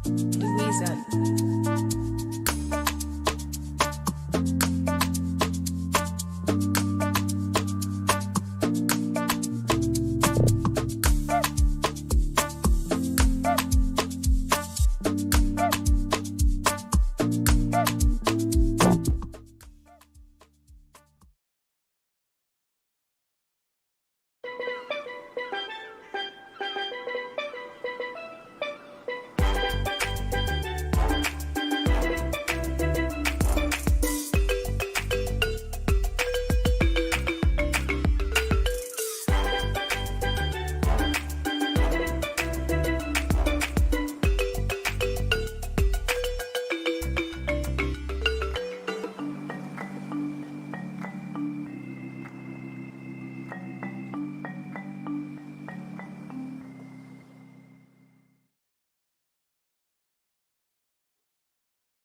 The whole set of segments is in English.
Louisa.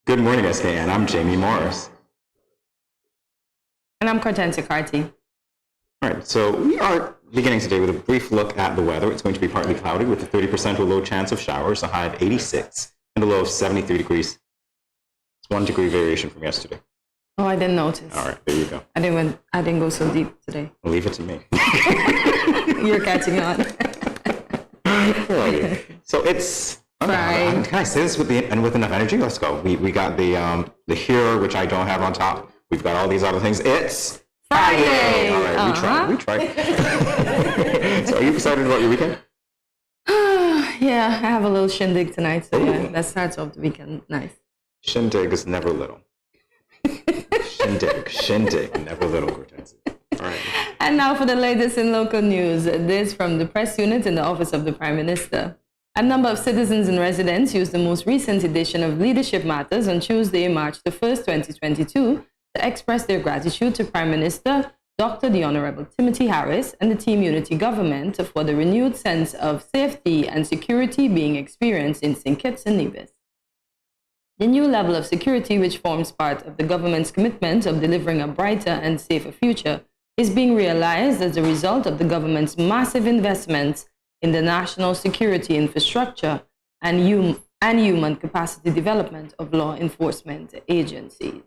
Good morning, SKN. I'm Jamie Morris. And I'm Kortensia. All right, so we are beginning today with a brief look at the weather. It's going to be partly cloudy with a 30% or low chance of showers, a high of 86, and a low of 73 degrees. It's 1 degree variation from yesterday. Oh, I didn't notice. All right, there you go. I didn't go so deep today. Leave it to me. You're catching on. Right. So it's... Friday. Can I say this with enough energy? Let's go. We got the hero, which I don't have on top. We've got all these other things. It's Friday. All right, we tried. So are you excited about your weekend? Yeah, I have a little shindig tonight. So yeah, that starts off the weekend nice. Shindig is never little. Shindig, never little, Kortensia. All right. And now for the latest in local news. This from the press unit in the office of the Prime Minister. A number of citizens and residents used the most recent edition of Leadership Matters on Tuesday, March the 1st, 2022, to express their gratitude to Prime Minister Dr. the Honorable Timothy Harris and the Team Unity government for the renewed sense of safety and security being experienced in St. Kitts and Nevis. The new level of security, which forms part of the government's commitment of delivering a brighter and safer future, is being realized as a result of the government's massive investments in the national security infrastructure and human capacity development of law enforcement agencies.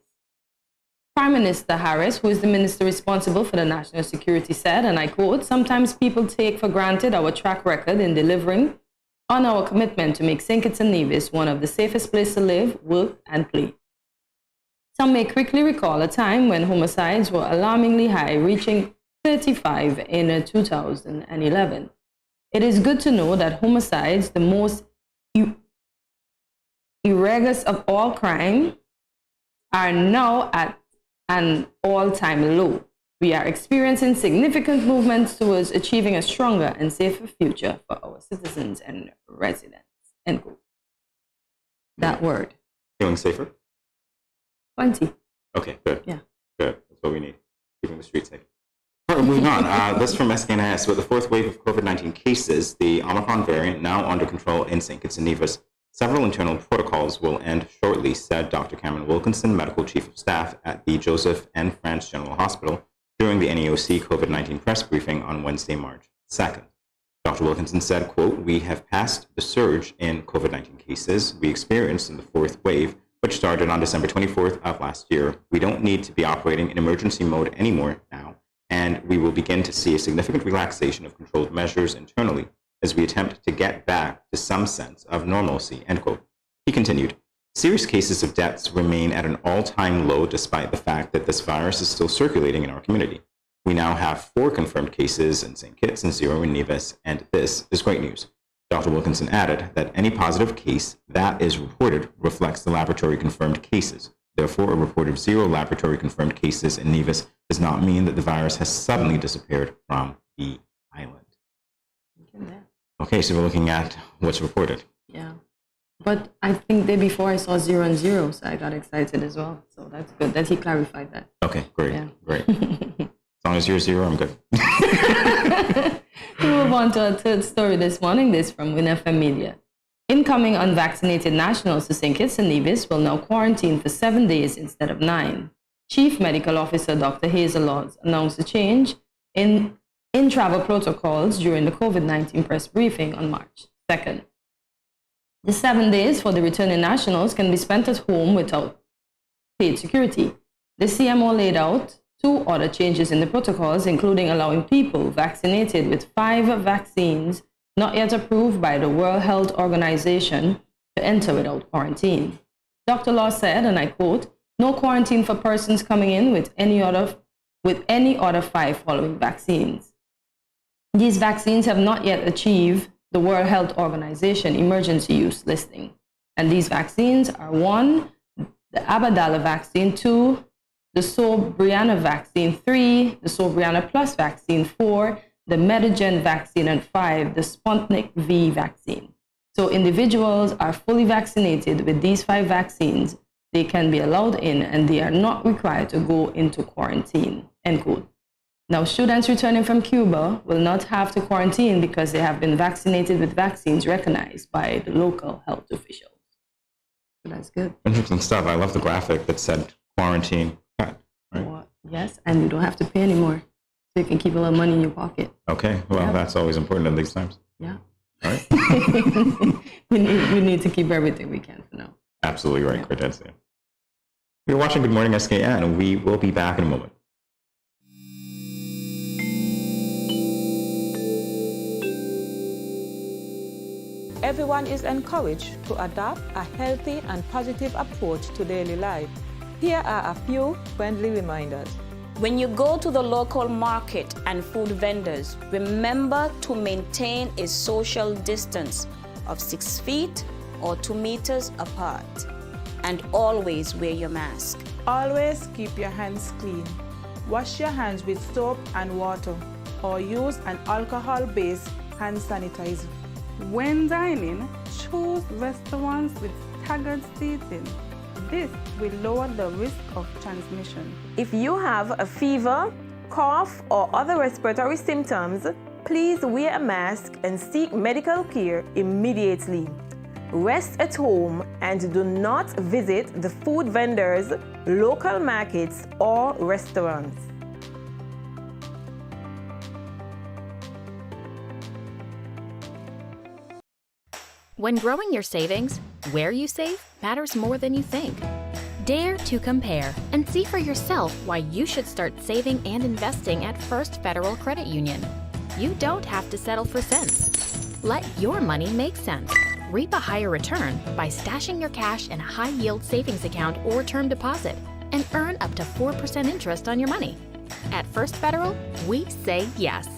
Prime Minister Harris, who is the minister responsible for the national security, said, and I quote, "Sometimes people take for granted our track record in delivering on our commitment to make St. Kitts and Nevis one of the safest places to live, work, and play. Some may quickly recall a time when homicides were alarmingly high, reaching 35 in 2011. It is good to know that homicides, the most egregious of all crime, are now at an all-time low. We are experiencing significant movements towards achieving a stronger and safer future for our citizens and residents." End quote. That word. Feeling safer? 20. Okay, good. Yeah. Good. That's what we need. Keeping the streets safe. All right, moving on. This from SKNIS. With the fourth wave of COVID-19 cases, the Omicron variant now under control in St. Kitts and Nevis, several internal protocols will end shortly, said Dr. Cameron Wilkinson, Medical Chief of Staff at the Joseph N. France General Hospital, during the NEOC COVID-19 press briefing on Wednesday, March 2nd. Dr. Wilkinson said, quote, "We have passed the surge in COVID-19 cases we experienced in the fourth wave, which started on December 24th of last year. We don't need to be operating in emergency mode anymore now, and we will begin to see a significant relaxation of controlled measures internally as we attempt to get back to some sense of normalcy," end quote. He continued, "Serious cases of deaths remain at an all-time low despite the fact that this virus is still circulating in our community. We now have 4 confirmed cases in St. Kitts and 0 in Nevis, and this is great news." Dr. Wilkinson added that any positive case that is reported reflects the laboratory-confirmed cases. Therefore, a report of 0 laboratory-confirmed cases in Nevis does not mean that the virus has suddenly disappeared from the island. Okay, so we're looking at what's reported. Yeah. But I think day before I saw 0 and 0, so I got excited as well. So that's good that he clarified that. Okay, great, Yeah. great. As long as you're 0, I'm good. We move on to our third story this morning, this from WinFM Media. Incoming unvaccinated nationals to St. Kitts and Nevis will now quarantine for 7 days instead of 9. Chief Medical Officer Dr. Hazel Lodds announced a change in travel protocols during the COVID-19 press briefing on March 2nd. The 7 days for the returning nationals can be spent at home without paid security. The CMO laid out 2 other changes in the protocols, including allowing people vaccinated with 5 vaccines not yet approved by the World Health Organization to enter without quarantine. Dr. Law said, and I quote, "No quarantine for persons coming in with any other 5 following vaccines. These vaccines have not yet achieved the World Health Organization emergency use listing. And these vaccines are 1, the Abdala vaccine, 2, the Sobriana vaccine, 3, the Sobriana Plus vaccine, 4, the Medigen vaccine, and 5, the Sputnik V vaccine. So individuals are fully vaccinated with these 5 vaccines. They can be allowed in and they are not required to go into quarantine," end quote. Now, students returning from Cuba will not have to quarantine because they have been vaccinated with vaccines recognized by the local health officials. So that's good. Interesting stuff. I love the graphic that said quarantine cut. Right? Well, yes, and you don't have to pay anymore. So you can keep a little money in your pocket. Okay, well, that's always important in these times. Yeah. All right. we need to keep everything we can for now. Absolutely right, Kortensia. You're watching Good Morning SKN, and we will be back in a moment. Everyone is encouraged to adopt a healthy and positive approach to daily life. Here are a few friendly reminders. When you go to the local market and food vendors, remember to maintain a social distance of 6 feet or 2 meters apart. And always wear your mask. Always keep your hands clean. Wash your hands with soap and water or use an alcohol-based hand sanitizer. When dining, choose restaurants with staggered seating. This will lower the risk of transmission. If you have a fever, cough, or other respiratory symptoms, please wear a mask and seek medical care immediately. Rest at home and do not visit the food vendors, local markets, or restaurants. When growing your savings, where you save matters more than you think. Dare to compare and see for yourself why you should start saving and investing at First Federal Credit Union. You don't have to settle for cents. Let your money make sense. Reap a higher return by stashing your cash in a high-yield savings account or term deposit and earn up to 4% interest on your money. At First Federal, we say yes.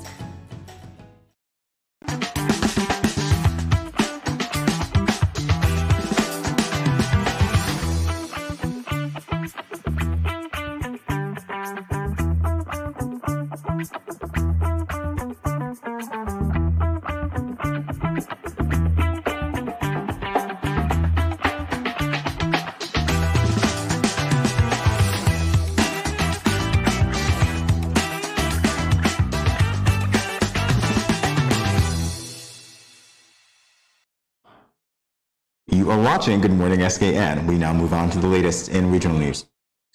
You are watching Good Morning SKN. We now move on to the latest in regional news.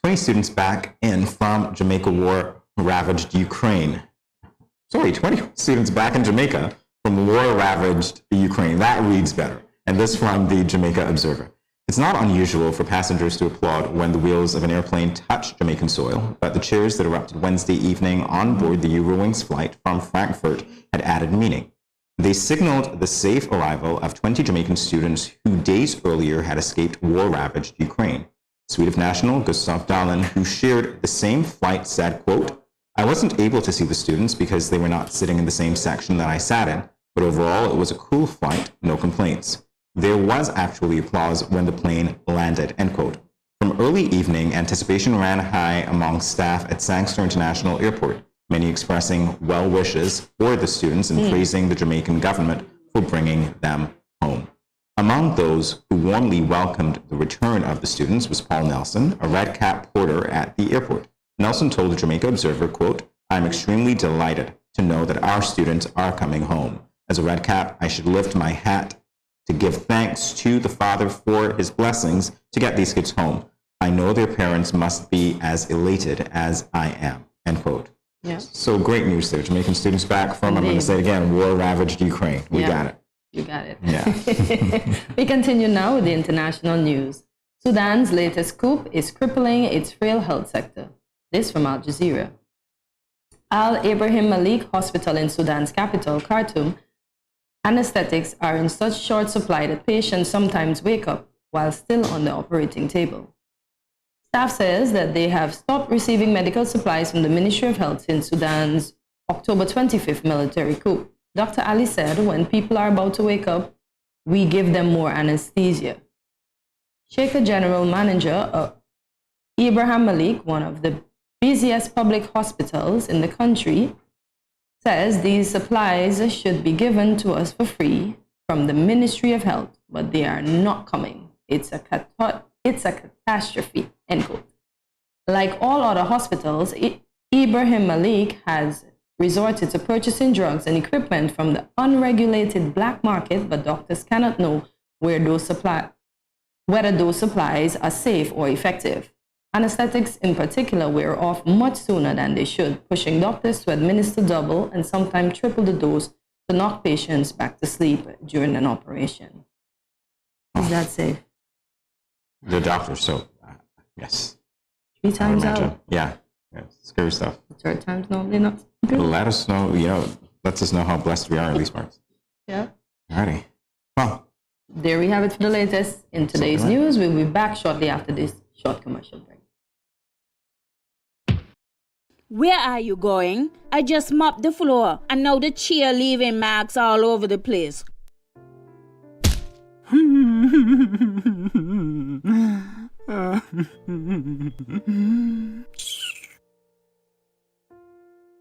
20 students back in from Jamaica war-ravaged Ukraine. 20 students back in Jamaica from war-ravaged Ukraine. That reads better. And this from the Jamaica Observer. It's not unusual for passengers to applaud when the wheels of an airplane touch Jamaican soil, but the cheers that erupted Wednesday evening on board the Eurowings flight from Frankfurt had added meaning. They signaled the safe arrival of 20 Jamaican students who days earlier had escaped war-ravaged Ukraine. Swedish national Gustav Dahlen, who shared the same flight, said, quote, "I wasn't able to see the students because they were not sitting in the same section that I sat in, but overall it was a cool flight, no complaints. There was actually applause when the plane landed," end quote. From early evening, anticipation ran high among staff at Sangster International Airport, many expressing well wishes for the students and praising the Jamaican government for bringing them home. Among those who warmly welcomed the return of the students was Paul Nelson, a red cap porter at the airport. Nelson told the Jamaica Observer, quote, "I'm extremely delighted to know that our students are coming home. As a red cap, I should lift my hat to give thanks to the Father for his blessings to get these kids home. I know their parents must be as elated as I am," end quote. Yeah. So great news there. Jamaican students back from, I'm going to say it again, war-ravaged Ukraine. We got it. You got it. Yeah. We continue now with the international news. Sudan's latest coup is crippling its frail health sector. This from Al Jazeera. Al Ibrahim Malik Hospital in Sudan's capital, Khartoum, anesthetics are in such short supply that patients sometimes wake up while still on the operating table. Staff says that they have stopped receiving medical supplies from the Ministry of Health since Sudan's October 25th military coup. Dr. Ali said, when people are about to wake up, we give them more anesthesia. Shaker General Manager Ibrahim Malik, one of the busiest public hospitals in the country, says these supplies should be given to us for free from the Ministry of Health, but they are not coming. It's a catastrophe, end quote. Like all other hospitals, Ibrahim Malik has resorted to purchasing drugs and equipment from the unregulated black market, but doctors cannot know whether those supplies are safe or effective. Anesthetics in particular wear off much sooner than they should, pushing doctors to administer double and sometimes triple the dose to knock patients back to sleep during an operation. Is that safe? The doctor, so yes. 3 times out. Yeah, scary stuff. The 3rd time's normally not good. Let us know, lets us know how blessed we are in these parts. Yeah. Alrighty. Well, there we have it for the latest in today's news. We'll be back shortly after this short commercial break. Where are you going? I just mopped the floor and now the chair leaving marks all over the place.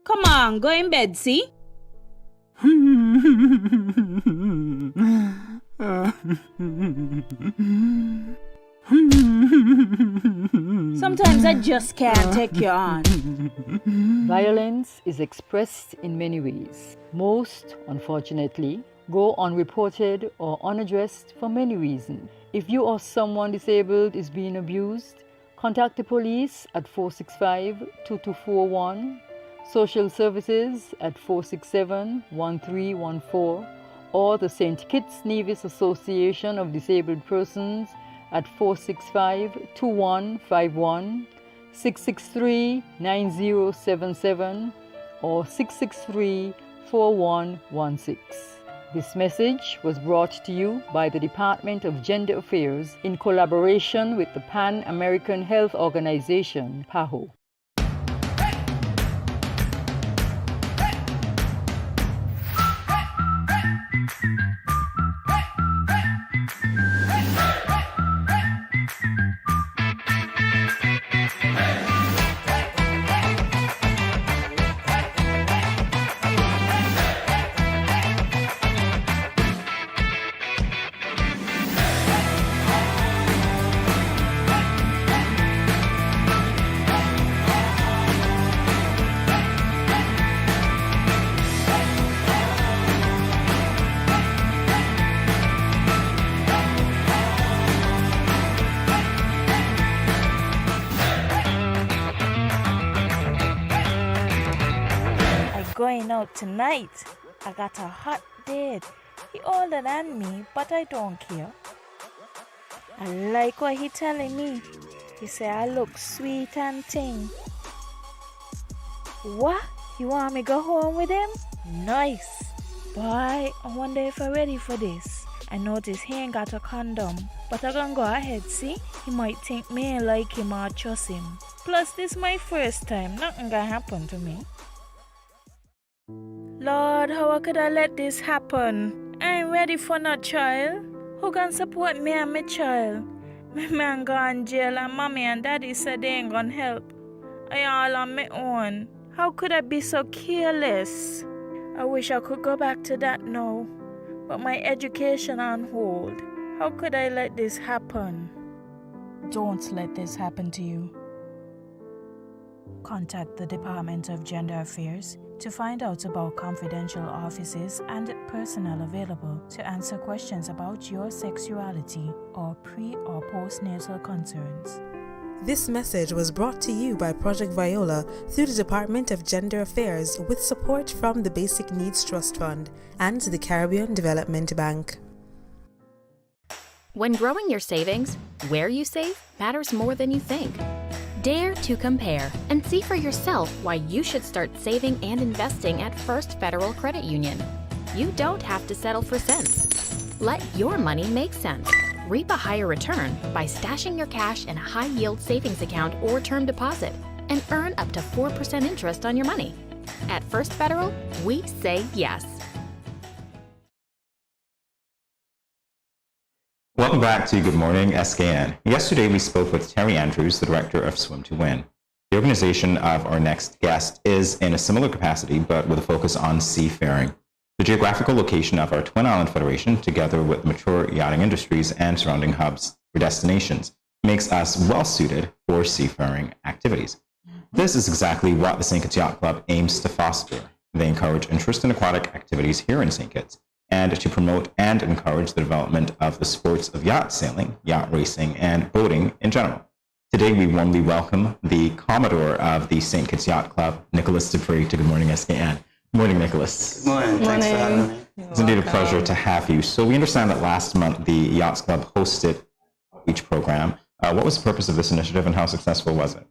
Come on, go in bed, see? Sometimes I just can't take you on. Violence is expressed in many ways. Most, unfortunately, go unreported or unaddressed for many reasons. If you or someone disabled is being abused, contact the police at 465-2241, social services at 467-1314, or the St. Kitts Nevis Association of Disabled Persons at 465-2151, 663-9077, or 663-4116. This message was brought to you by the Department of Gender Affairs in collaboration with the Pan American Health Organization, PAHO. Going out tonight. I got a hot date. He older than me, but I don't care. I like what he telling me. He say I look sweet and ting. What? You want me go home with him? Nice. Boy, I wonder if I'm ready for this. I notice he ain't got a condom, but I gonna go ahead, see? He might think me ain't like him or trust him. Plus, this my first time. Nothing gonna happen to me. Lord, how could I let this happen? I ain't ready for no child. Who can support me and my child? My man gone jail and mommy and daddy said they ain't gonna help. I all on my own. How could I be so careless? I wish I could go back to that now. But my education on hold. How could I let this happen? Don't let this happen to you. Contact the Department of Gender Affairs to find out about confidential offices and personnel available to answer questions about your sexuality or pre- or postnatal concerns. This message was brought to you by Project Viola through the Department of Gender Affairs with support from the Basic Needs Trust Fund and the Caribbean Development Bank. When growing your savings, where you save matters more than you think. Dare to compare and see for yourself why you should start saving and investing at First Federal Credit Union. You don't have to settle for cents. Let your money make sense. Reap a higher return by stashing your cash in a high-yield savings account or term deposit and earn up to 4% interest on your money. At First Federal, we say yes. Welcome back to Good Morning SKN. Yesterday we spoke with Terry Andrews, the director of Swim to Win. The organization of our next guest is in a similar capacity, but with a focus on seafaring. The geographical location of our Twin Island Federation, together with mature yachting industries and surrounding hubs or destinations, makes us well-suited for seafaring activities. This is exactly what the St. Kitts Yacht Club aims to foster. They encourage interest in aquatic activities here in St. Kitts, and to promote and encourage the development of the sports of yacht sailing, yacht racing, and boating in general. Today, we warmly welcome the Commodore of the St. Kitts Yacht Club, Nicholas Dupree, to Good Morning SKN. Good morning, Nicholas. Good morning. Thanks for having me. It's indeed a pleasure to have you. So we understand that last month the Yachts Club hosted each program. What was the purpose of this initiative and how successful was it?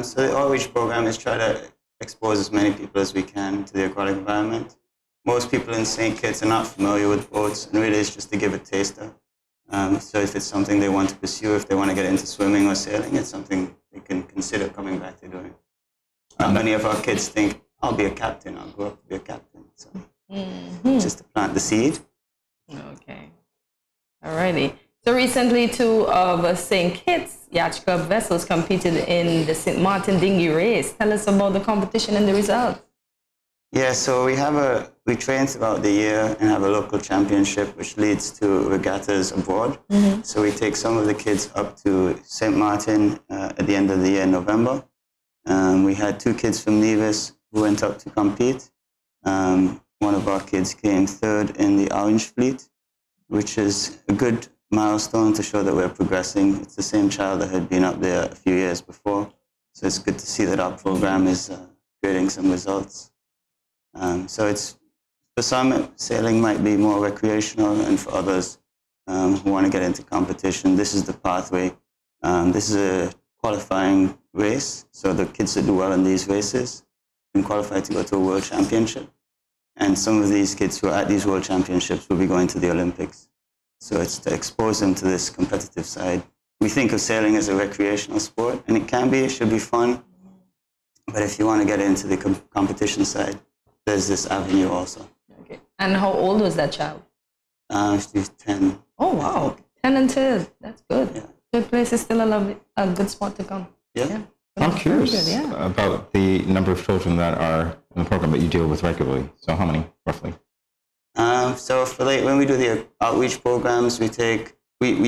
So the outreach program is try to expose as many people as we can to the aquatic environment. Most people in St. Kitts are not familiar with boats, and really it's just to give a taster. So if it's something they want to pursue, if they want to get into swimming or sailing, it's something they can consider coming back to doing. Many of our kids think, I'll be a captain, I'll grow up to be a captain. So just to plant the seed. Okay. Alrighty. So recently, two of St. Kitts Yacht Club vessels competed in the St. Martin Dinghy Race. Tell us about the competition and the results. Yeah, so we train throughout the year and have a local championship, which leads to regattas abroad. So we take some of the kids up to St. Martin at the end of the year in November. We had two kids from Nevis who went up to compete. One of our kids came third in the Orange Fleet, which is a good milestone to show that we're progressing. It's the same child that had been up there a few years before. So it's good to see that our program is creating some results. So it's, for some, sailing might be more recreational, and for others who want to get into competition, this is the pathway. This is a qualifying race, so the kids that do well in these races can qualify to go to a world championship. And some of these kids who are at these world championships will be going to the Olympics. So it's to expose them to this competitive side. We think of sailing as a recreational sport, and it can be, it should be fun. But if you want to get into the competition side, there's this avenue also. Okay. And how old was that child? She's 10. Oh, wow. 10 and 2. That's good. Yeah. Good place is still a good spot to come. Yeah. I'm curious about the number of children that are in the program that you deal with regularly. So how many, roughly? So for when we do the outreach programs, we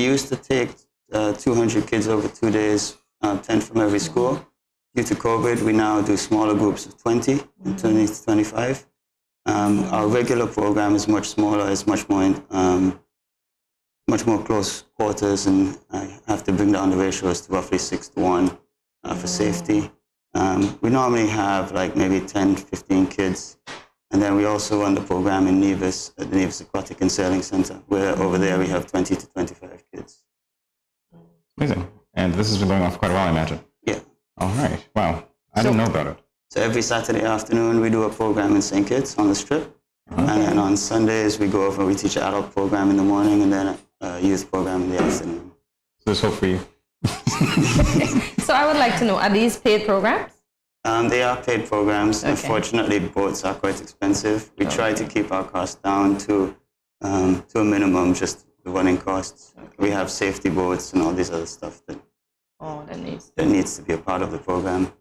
used to take 200 kids over 2 days, 10 from every school. Due to COVID, we now do smaller groups of 20, 20 to 25. Our regular program is much smaller, it's much more close quarters, and I have to bring down the ratios to roughly 6-to-1 for safety. We normally have like maybe 10, 15 kids. And then we also run the program in Nevis, at the Nevis Aquatic and Sailing Center, where over there we have 20 to 25 kids. Amazing. And this has been going on for quite a while, I imagine. Yeah. All right. Wow. I didn't know about it. So every Saturday afternoon we do a program in St. Kitts on the Strip. Okay. And then on Sundays we go over, we teach an adult program in the morning and then a youth program in the afternoon. So there's hope for you. So I would like to know, are these paid programs? They are paid programs. Okay. Unfortunately, boats are quite expensive. We try to keep our costs down to a minimum, just the running costs. Okay. We have safety boats and all these other stuff that needs to be a part of the program.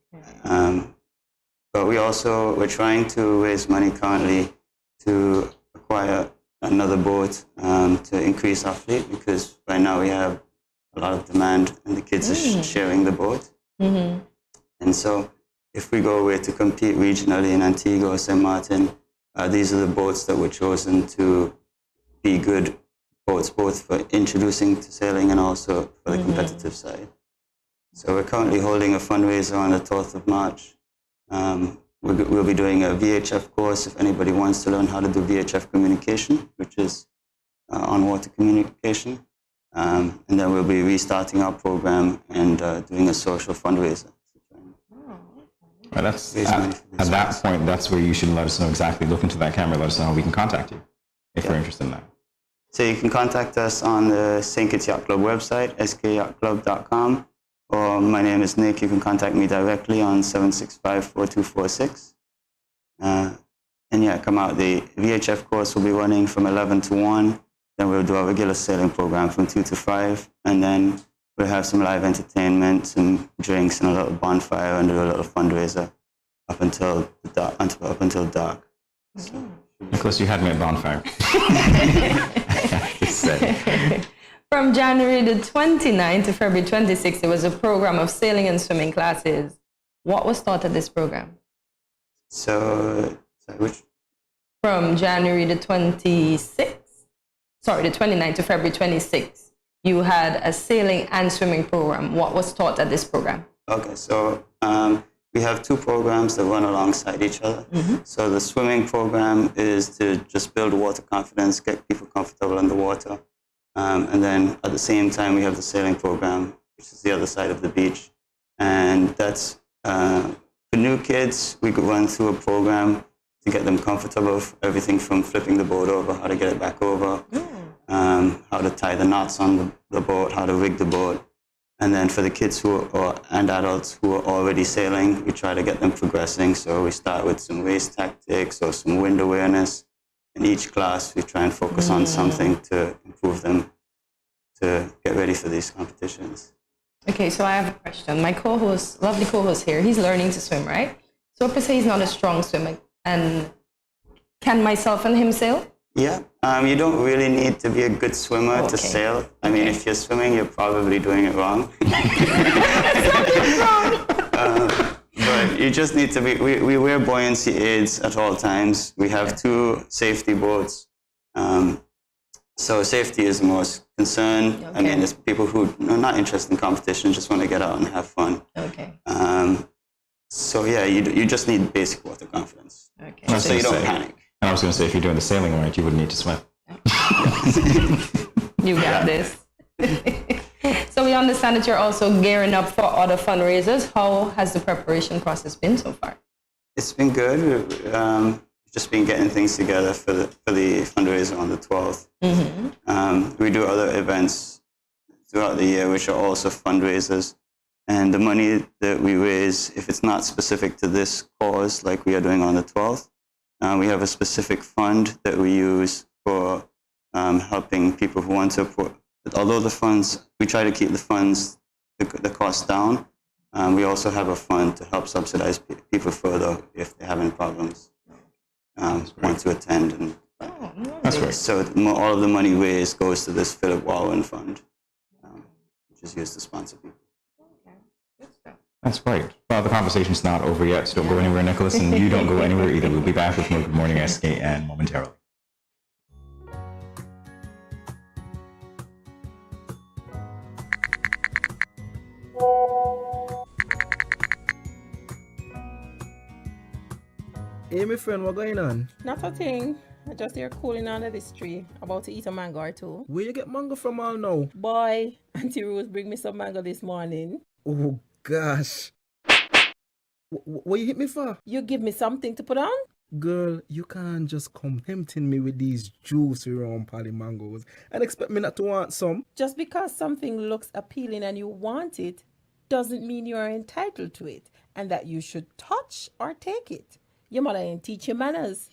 Okay. But we're trying to raise money currently to acquire another boat to increase our fleet, because right now we have a lot of demand and the kids are sharing the boat. Mm-hmm. And so if we go away to compete regionally in Antigua or St. Martin, these are the boats that were chosen to be good boats, both for introducing to sailing and also for the competitive side. So we're currently holding a fundraiser on the 12th of March. We'll be doing a VHF course if anybody wants to learn how to do VHF communication, which is on water communication. And then we'll be restarting our program and doing a social fundraiser. Well, that's, at that point, that's where you should let us know exactly. Look into that camera, let us know how we can contact you if we're interested in that. So you can contact us on the St. Kitts Yacht Club website, skyachtclub.com, or my name is Nick. You can contact me directly on 765-4246. And yeah, come out. The VHF course will be running from 11 to 1. Then we'll do our regular sailing program from 2 to 5. And then we'll have some live entertainment, some drinks, and a little bonfire, and do a little fundraiser up until dark. So. Nicholas, you had me at bonfire. From January the 29th to February 26th, it was a program of sailing and swimming classes. What was taught at this program? From January the 29th to February 26th, you had a sailing and swimming program. What was taught at this program? Okay, so we have two programs that run alongside each other. So the swimming program is to just build water confidence, get people comfortable in the water. And then at the same time, we have the sailing program, which is the other side of the beach. And that's, for new kids, we could run through a program to get them comfortable, everything from flipping the boat over, how to get it back over, how to tie the knots on the boat, how to rig the boat. And then for the kids and adults who are already sailing, we try to get them progressing. So we start with some race tactics or some wind awareness. In each class, we try and focus on something to improve them to get ready for these competitions. Okay, so I have a question. My co-host, lovely co-host here, he's learning to swim, right? So per se, he's not a strong swimmer. And can myself and him sail? Yeah, you don't really need to be a good swimmer to sail. I mean, if you're swimming, you're probably doing it wrong. But you just need to be, we wear buoyancy aids at all times. We have two safety boats. So safety is the most concern. I mean, there's people who are not interested in competition, just want to get out and have fun. So yeah, you just need basic water confidence. So you don't panic. And I was going to say, if you're doing the sailing right, you wouldn't need to swim. You got this. So we understand that you're also gearing up for other fundraisers. How has the preparation process been so far? It's been good. We've just been getting things together for the fundraiser on the 12th. We do other events throughout the year, which are also fundraisers. And the money that we raise, if it's not specific to this cause, like we are doing on the 12th, we have a specific fund that we use for helping people who want to support. Although the funds, we try to keep the funds, the costs down, we also have a fund to help subsidize people further if they're having problems, want to attend. And that's great. So all of the money raised goes to this Philip Walwyn Fund, which is used to sponsor people. That's great. Well, the conversation's not over yet, so don't go anywhere, Nicholas, and you don't go anywhere either. We'll be back with more Good Morning SKN momentarily. Hey, my friend, what going on? Not a thing. I just here cooling under this tree, about to eat a mango or two. Where you get mango from all now? Boy, Auntie Rose bring me some mango this morning. Oh, gosh. What you hit me for? You give me something to put on? Girl, you can't just come tempting me with these juicy round pally mangoes and expect me not to want some. Just because something looks appealing and you want it, doesn't mean you are entitled to it and that you should touch or take it. Your mother ain't teach you manners.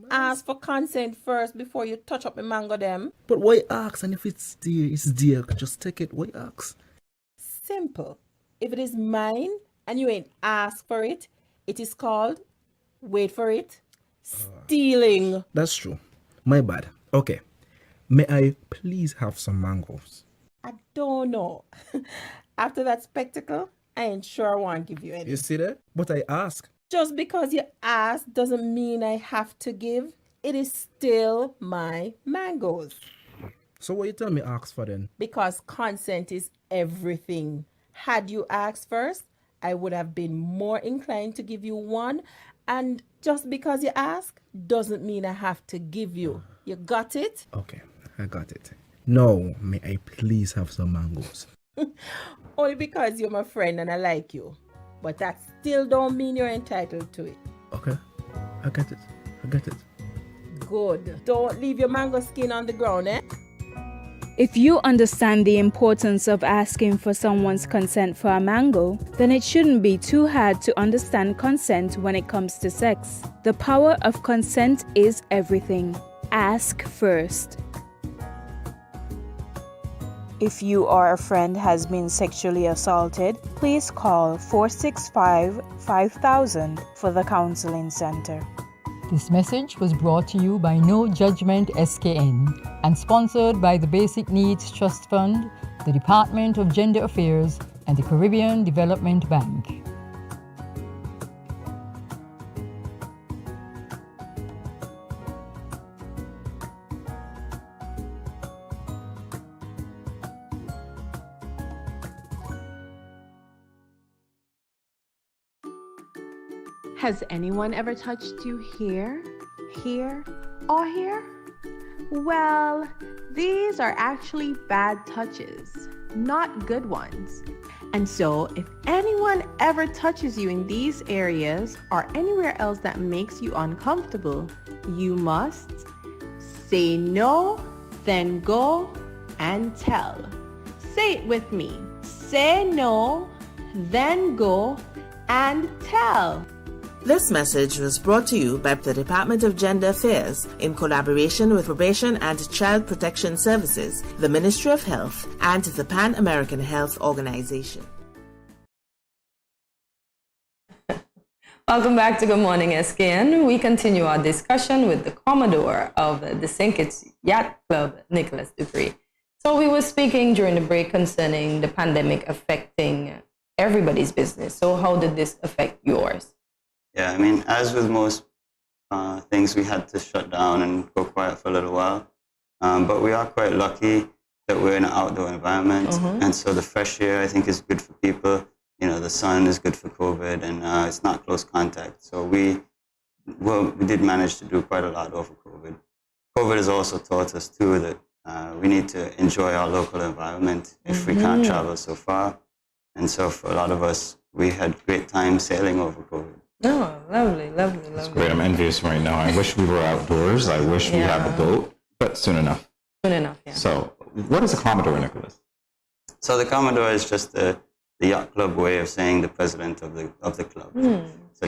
Ask for consent first before you touch up the mango them. But why ask? And if it's dear, it's dear. Just take it. Why ask? Simple. If it is mine and you ain't asked for it, it is called, wait for it, stealing. That's true. My bad. Okay. May I please have some mangoes? I don't know. After that spectacle, I ain't sure I want to give you any. You see that? But I ask. Just because you ask doesn't mean I have to give. It is still my mangoes. So what you tell me ask for then? Because consent is everything. Had you asked first, I would have been more inclined to give you one. And just because you ask doesn't mean I have to give you. You got it? Okay, I got it. Now, may I please have some mangoes? Only because you're my friend and I like you. But that still don't mean you're entitled to it. Okay, I get it. I get it. Good. Don't leave your mango skin on the ground, eh? If you understand the importance of asking for someone's consent for a mango, then it shouldn't be too hard to understand consent when it comes to sex. The power of consent is everything. Ask first. If you or a friend has been sexually assaulted, please call 465-5000 for the Counseling Center. This message was brought to you by No Judgment SKN and sponsored by the Basic Needs Trust Fund, the Department of Gender Affairs, and the Caribbean Development Bank. Has anyone ever touched you here, here, or here? Well, these are actually bad touches, not good ones. And so, if anyone ever touches you in these areas or anywhere else that makes you uncomfortable, you must say no, then go and tell. Say it with me. Say no, then go and tell. This message was brought to you by the Department of Gender Affairs in collaboration with Probation and Child Protection Services, the Ministry of Health, and the Pan American Health Organization. Welcome back to Good Morning SKN. We continue our discussion with the Commodore of the St. Kitts Yacht Club, Nicholas Dupree. So we were speaking during the break concerning the pandemic affecting everybody's business. So how did this affect yours? Yeah, I mean, as with most things, we had to shut down and go quiet for a little while. But we are quite lucky that we're in an outdoor environment. And so the fresh air, I think, is good for people. You know, the sun is good for COVID, and it's not close contact. So we did manage to do quite a lot over COVID. COVID has also taught us, too, that we need to enjoy our local environment if we can't travel so far. And so for a lot of us, we had great time sailing over COVID. Oh, lovely, lovely, lovely. It's great. I'm envious right now. I wish we were outdoors. I wish we had a boat, but soon enough. Soon enough, yeah. So what is a Commodore, Nicholas? So the Commodore is just the yacht club way of saying the president of the club. So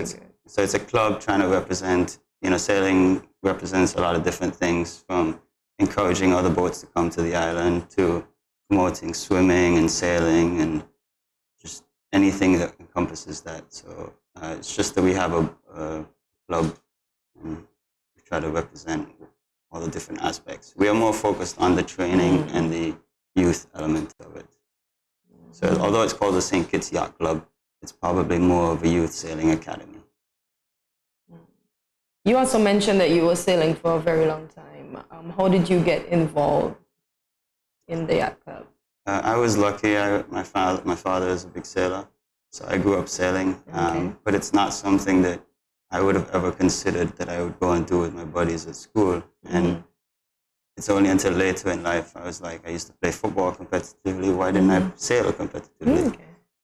it's a club trying to represent, you know, sailing represents a lot of different things, from encouraging other boats to come to the island to promoting swimming and sailing and just anything that encompasses that. So it's just that we have a club and we try to represent all the different aspects. We are more focused on the training and the youth element of it. So although it's called the St. Kitts Yacht Club, it's probably more of a youth sailing academy. You also mentioned that you were sailing for a very long time. How did you get involved in the yacht club? I was lucky. My father is a big sailor, so I grew up sailing. But it's not something that I would have ever considered that I would go and do with my buddies at school. And it's only until later in life I was like, I used to play football competitively. Why didn't I sail competitively?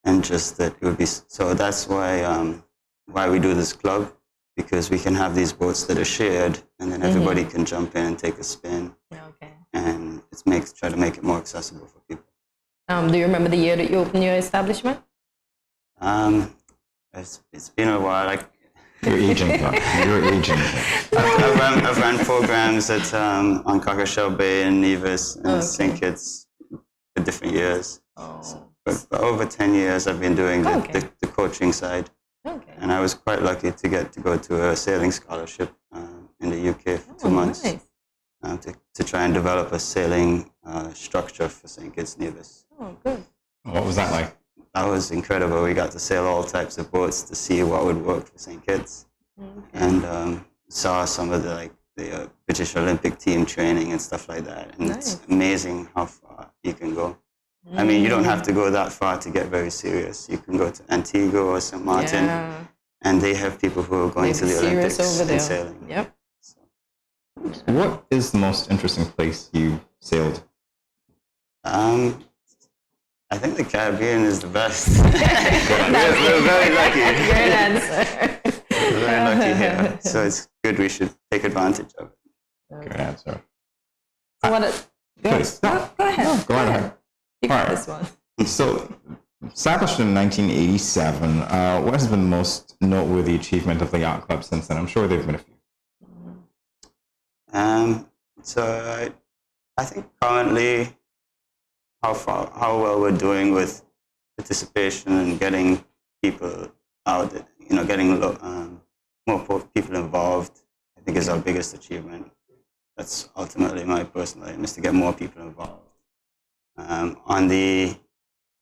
And just that it would be so. That's why we do this club, because we can have these boats that are shared, and then everybody can jump in and take a spin. And try to make it more accessible for people. Do you remember the year that you opened your establishment? It's been a while. You're aging. You're aging. I've ran programs at on Cockershell Bay and Nevis and St. Kitts for different years. But over 10 years, I've been doing the coaching side. And I was quite lucky to get to go to a sailing scholarship in the UK for 2 months. Nice. To try and develop a sailing structure for St. Kitts Nevis. Oh, good. What was that like? That was incredible. We got to sail all types of boats to see what would work for St. Kitts, and saw some of the British Olympic team training and stuff like that. And it's amazing how far you can go. I mean, you don't have to go that far to get very serious. You can go to Antigua or St. Martin, and they have people who are going to the Olympics over there. and sailing. Yep. What is the most interesting place you sailed? I think the Caribbean is the best. We're very lucky. Great answer. We're very lucky here. So it's good. We should take advantage of it. Good answer. So what? Go ahead. No, go ahead. Keep All right. this one. So, established in 1987, what has been the most noteworthy achievement of the yacht club since then? I'm sure there have been a few. So I think currently how well we're doing with participation and getting people out, getting more people involved, I think is our biggest achievement. That's ultimately my personal aim, is to get more people involved. On the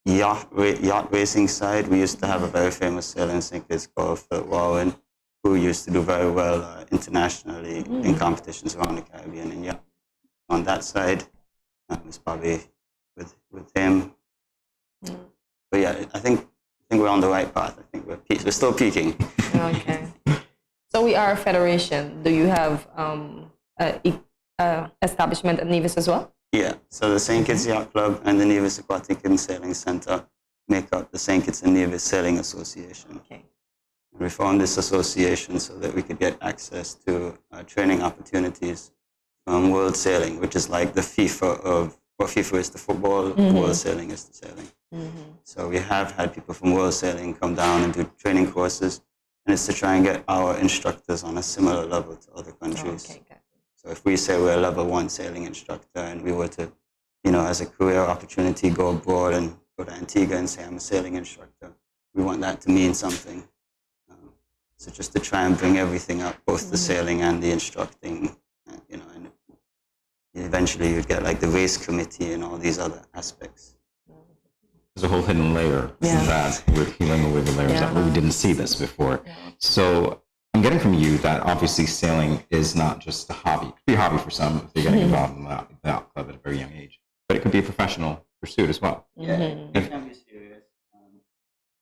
yacht racing side, we used to have a very famous sailing sinker called Philip Warren, who used to do very well internationally in competitions around the Caribbean. And yeah, on that side, it's probably with him. But yeah, I think we're on the right path. I think we're still peaking. Okay. So we are a federation. Do you have establishment at Nevis as well? Yeah. So the St. Kitts Yacht Club and the Nevis Aquatic and Sailing Center make up the St. Kitts and Nevis Sailing Association. Okay. We formed this association so that we could get access to training opportunities from World Sailing, which is like the FIFA of, well, FIFA is the football, World Sailing is the sailing. So we have had people from World Sailing come down and do training courses, and it's to try and get our instructors on a similar level to other countries. Okay. So if we say we're a level 1 sailing instructor and we were to, as a career opportunity, go abroad and go to Antigua and say I'm a sailing instructor, we want that to mean something. So just to try and bring everything up, both the sailing and the instructing, and eventually you'd get like the race committee and all these other aspects. There's a whole hidden layer that we're peeling away the layers that we didn't see this before. So I'm getting from you that obviously sailing is not just a hobby. It could be a hobby for some if they're getting involved in the yacht club at a very young age, but it could be a professional pursuit as well. Yeah, it can be serious.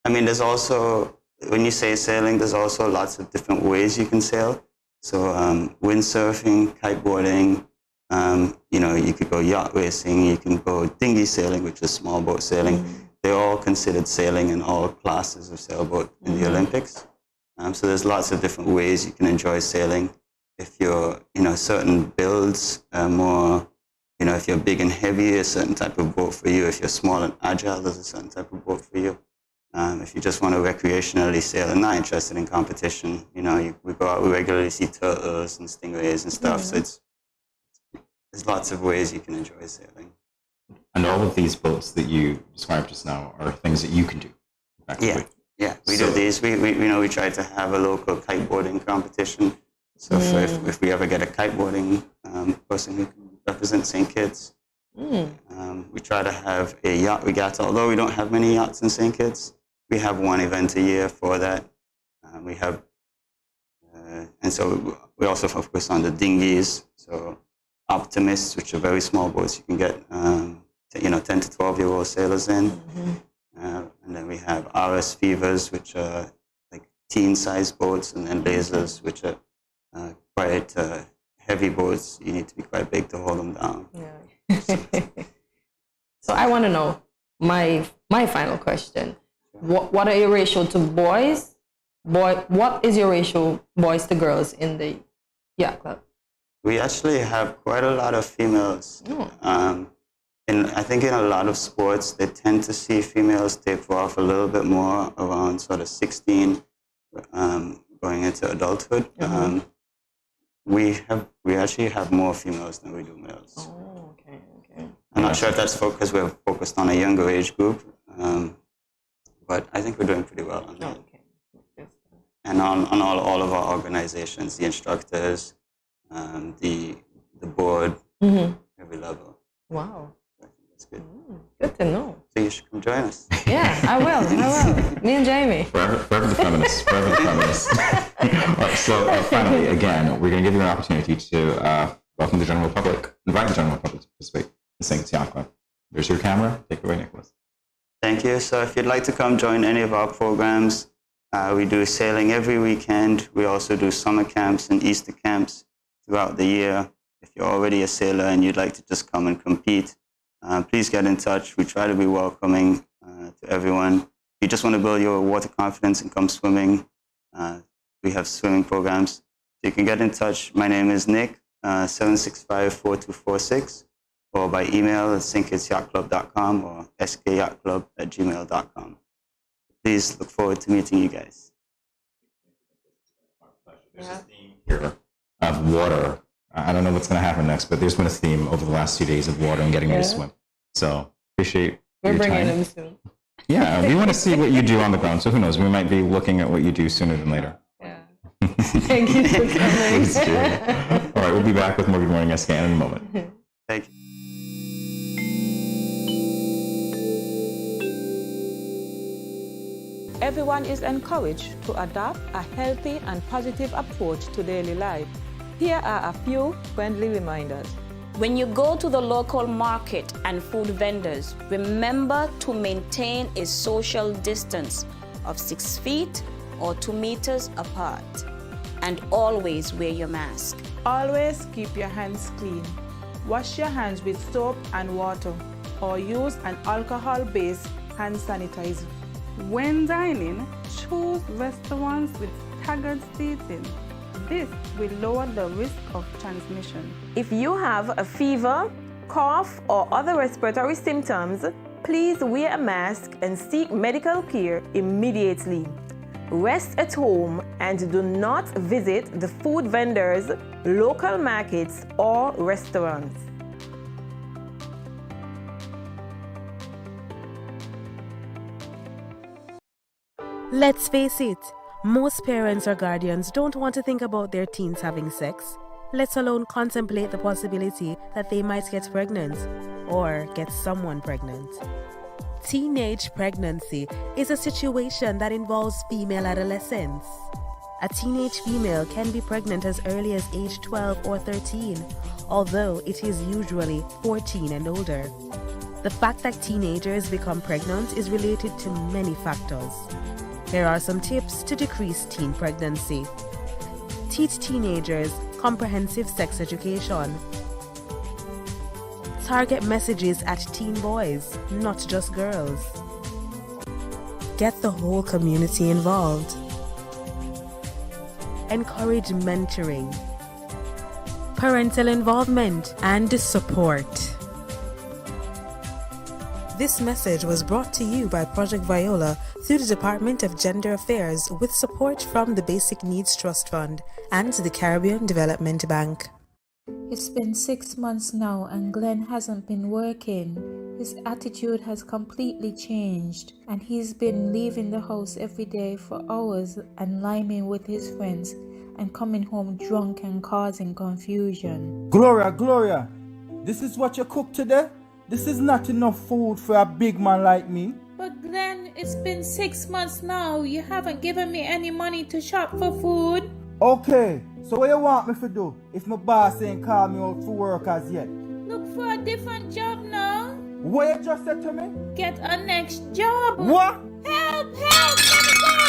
I mean, there's also, when you say sailing, there's also lots of different ways you can sail. So windsurfing, kiteboarding, you could go yacht racing, you can go dinghy sailing, which is small boat sailing. They're all considered sailing in all classes of sailboat in the Olympics. So there's lots of different ways you can enjoy sailing. If you're, certain builds, more, if you're big and heavy, a certain type of boat for you. If you're small and agile, there's a certain type of boat for you. If you just want to recreationally sail and not interested in competition, we go out, we regularly see turtles and stingrays and stuff. So there's lots of ways you can enjoy sailing. And all of these boats that you described just now are things that you can do. Yeah, we do these. We try to have a local kiteboarding competition. So if we ever get a kiteboarding person who can represent St. Kitts, we try to have a yacht regatta. Although we don't have many yachts in St. Kitts, we have one event a year for that. And so we also focus on the dinghies. So optimists, which are very small boats, you can get 10 to 12-year-old sailors in. And then we have RS Fevers, which are like teen-sized boats, and then lasers, which are quite heavy boats. You need to be quite big to hold them down. So I want to know my final question. What are your ratio to boys? What is your ratio boys to girls in the yacht club? We actually have quite a lot of females. And I think in a lot of sports, they tend to see females taper off a little bit more around sort of 16, going into adulthood. We actually have more females than we do males. Oh, okay. I'm not sure if that's because we're focused on a younger age group, but I think we're doing pretty well on that. And on all of our organizations, the instructors, the board, every level. Wow. That's good. Good to know. So you should come join us. Yeah, I will. Me and Jamie. Forever the feminists. Forever the feminists. All right, so finally, again, we're going to give you an opportunity to welcome the general public, invite the general public to participate in the St. Kitts Yacht Club. There's your camera. Take it away, Nicholas. Thank you. So if you'd like to come join any of our programs, we do sailing every weekend. We also do summer camps and Easter camps throughout the year. If you're already a sailor and you'd like to just come and compete, please get in touch. We try to be welcoming to everyone. If you just want to build your water confidence and come swimming, we have swimming programs. So you can get in touch. My name is Nick, 765-4246, or by email at sinkitsyachtclub.com or skyachtclub@gmail.com. Please look forward to meeting you guys. There's a theme here of water. I don't know what's going to happen next, but there's been a theme over the last 2 days of water and getting ready to swim. So appreciate your time. We're bringing them soon. Yeah, we want to see what you do on the ground. So who knows? We might be looking at what you do sooner than later. Yeah. Thank you for coming. All right, we'll be back with more Good Morning SKN in a moment. Thank you. Everyone is encouraged to adopt a healthy and positive approach to daily life. Here are a few friendly reminders. When you go to the local market and food vendors, remember to maintain a social distance of 6 feet or 2 meters apart. And always wear your mask. Always keep your hands clean. Wash your hands with soap and water or use an alcohol-based hand sanitizer. When dining, choose restaurants with staggered seating. This will lower the risk of transmission. If you have a fever, cough, or other respiratory symptoms, please wear a mask and seek medical care immediately. Rest at home and do not visit the food vendors, local markets, or restaurants. Let's face it, most parents or guardians don't want to think about their teens having sex, let alone contemplate the possibility that they might get pregnant or get someone pregnant. Teenage pregnancy is a situation that involves female adolescents. A teenage female can be pregnant as early as age 12 or 13, although it is usually 14 and older. The fact that teenagers become pregnant is related to many factors. Here are some tips to decrease teen pregnancy. Teach teenagers comprehensive sex education. Target messages at teen boys, not just girls. Get the whole community involved. Encourage mentoring, parental involvement, and support. This message was brought to you by Project Viola through the Department of Gender Affairs with support from the Basic Needs Trust Fund and the Caribbean Development Bank. It's been 6 months now and Glenn hasn't been working. His attitude has completely changed and he's been leaving the house every day for hours and liming with his friends and coming home drunk and causing confusion. Gloria, this is what you cooked today? This is not enough food for a big man like me. But Glenn, it's been 6 months now. You haven't given me any money to shop for food. Okay, so what you want me to do if my boss ain't called me out for work as yet? Look for a different job now. What you just said to me? Get a next job. What? Help!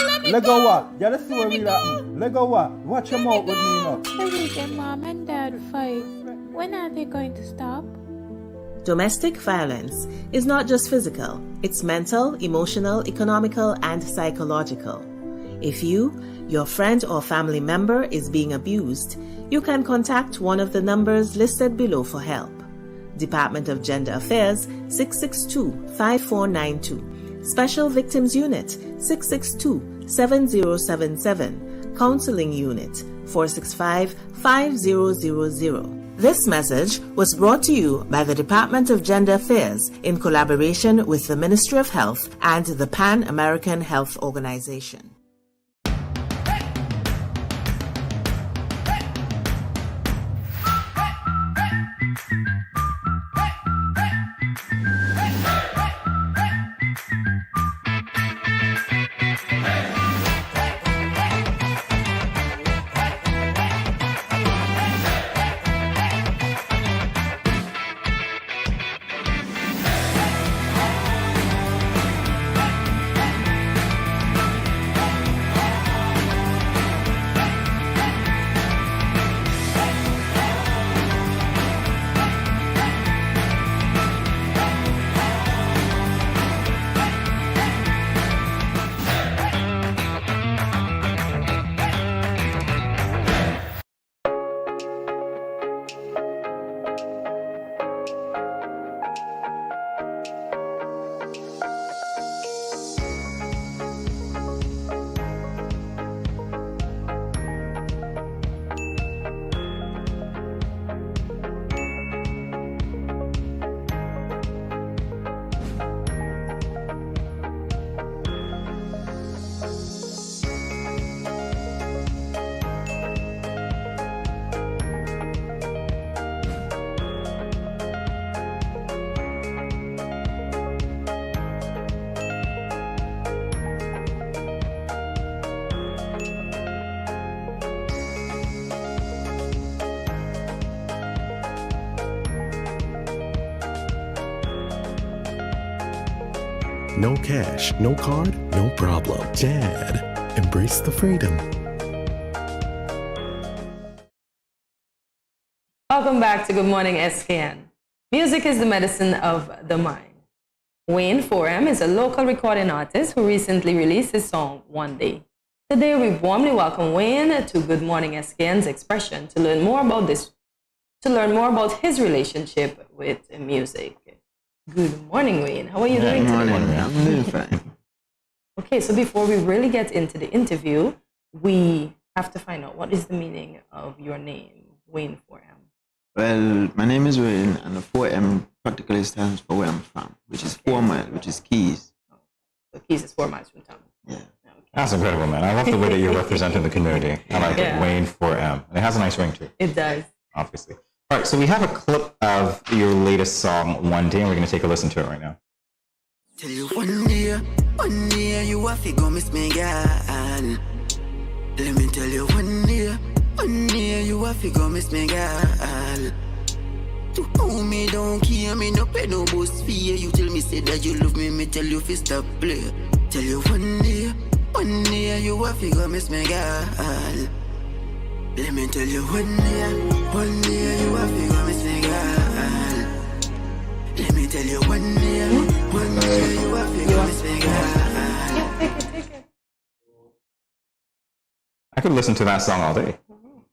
Let me go! Let go what? Yeah, let's see what really happened. Let go what? Watch your mouth with me now. The weekend mom and dad fight. When are they going to stop? Domestic violence is not just physical, it's mental, emotional, economical, and psychological. If you, your friend or family member is being abused, you can contact one of the numbers listed below for help. Department of Gender Affairs 662-5492, Special Victims Unit 662-7077, Counseling Unit 465-5000. This message was brought to you by the Department of Gender Affairs in collaboration with the Ministry of Health and the Pan American Health Organization. No cash, no card, no problem. Dad, embrace the freedom. Welcome back to Good Morning SKN. Music is the medicine of the mind. Wayne 4M is a local recording artist who recently released his song, One Day. Today, we warmly welcome Wayne to Good Morning SKN's Expression to learn more about his relationship with music. Good morning, Wayne. How are you doing today? Good morning, I'm doing fine. Okay, so before we really get into the interview, we have to find out what is the meaning of your name, Wayne 4M. Well, my name is Wayne, and the 4M practically stands for where I'm from, which is 4 mile, which is Keys. So Keys is 4 miles from town. Yeah. That's incredible, man. I love the way that you're representing the community. I like it. Wayne 4M. And it has a nice ring, too. It does. Obviously. All right, so we have a clip of your latest song, One Day, and we're going to take a listen to it right now. Tell you one day you have to go miss me, girl. Let me tell you one day you have to go miss me, girl. You know me don't care, me no pay no boss fee. You tell me say that you love me, me tell you fi stop play. Tell you one day you have to go miss me, girl. Let me tell you one day you have to go miss me, girl. Let me tell you one day you have to go miss me, girl. Take it. I could listen to that song all day.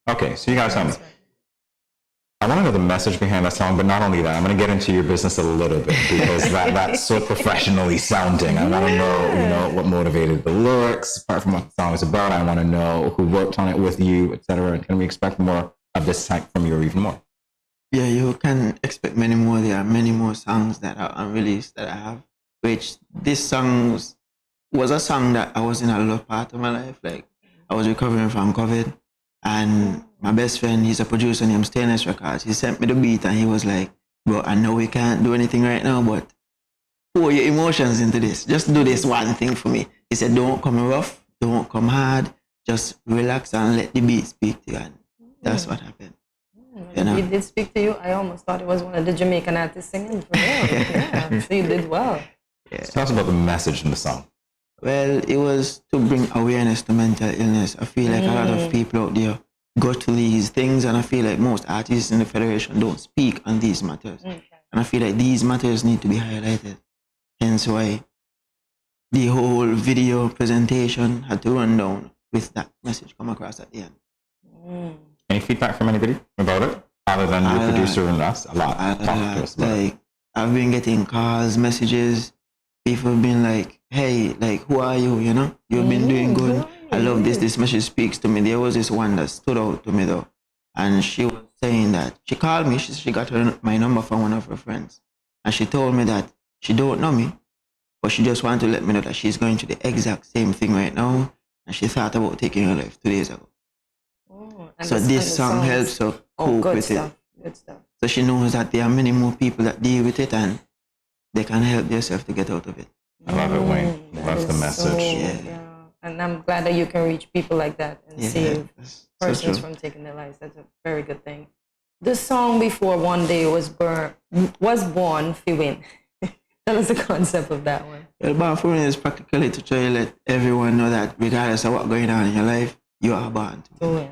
Okay, so you guys tell me. I want to know the message behind that song, but not only that, I'm going to get into your business a little bit because that's so professionally sounding. I want to know, what motivated the lyrics, apart from what the song is about. I want to know who worked on it with you, etc. And can we expect more of this type from you, or even more? Yeah, you can expect many more. There are many more songs that are unreleased that I have, which this song was a song that I was in a lot part of my life. Like, I was recovering from COVID, and my best friend, he's a producer named Stainless Records. He sent me the beat and he was like, bro, I know we can't do anything right now, but pour your emotions into this. Just do this one thing for me. He said, don't come rough, don't come hard, just relax and let the beat speak to you. And that's what happened. You know? It did speak to you. I almost thought it was one of the Jamaican artists singing for real. Yeah, so you did well. Yeah. So tell us about the message in the song. Well, it was to bring awareness to mental illness. I feel like a lot of people out there go to these things, and I feel like most artists in the Federation don't speak on these matters. And I feel like these matters need to be highlighted. Hence why the whole video presentation had to run down with that message come across at the end. Any feedback from anybody about it, other than your producer and us? A lot. Talk to us about it. I've been getting calls, messages. People have been like, hey, like, who are you, You've been doing good. I love this. This message speaks to me. There was this one that stood out to me, though. And she was saying that, she called me, she got my number from one of her friends. And she told me that she don't know me, but she just wanted to let me know that she's going through the exact same thing right now. And she thought about taking her life 2 days ago. So this song helps her cope with it. Good stuff. So she knows that there are many more people that deal with it and they can help themselves to get out of it. I love it, Wayne. Love the message. And I'm glad that you can reach people like that and save persons from taking their lives. That's a very good thing. The song before One Day was born for Win. Tell us the concept of that one. Well, Born for Win is practically to try to let everyone know that regardless of what's going on in your life, you are born to win.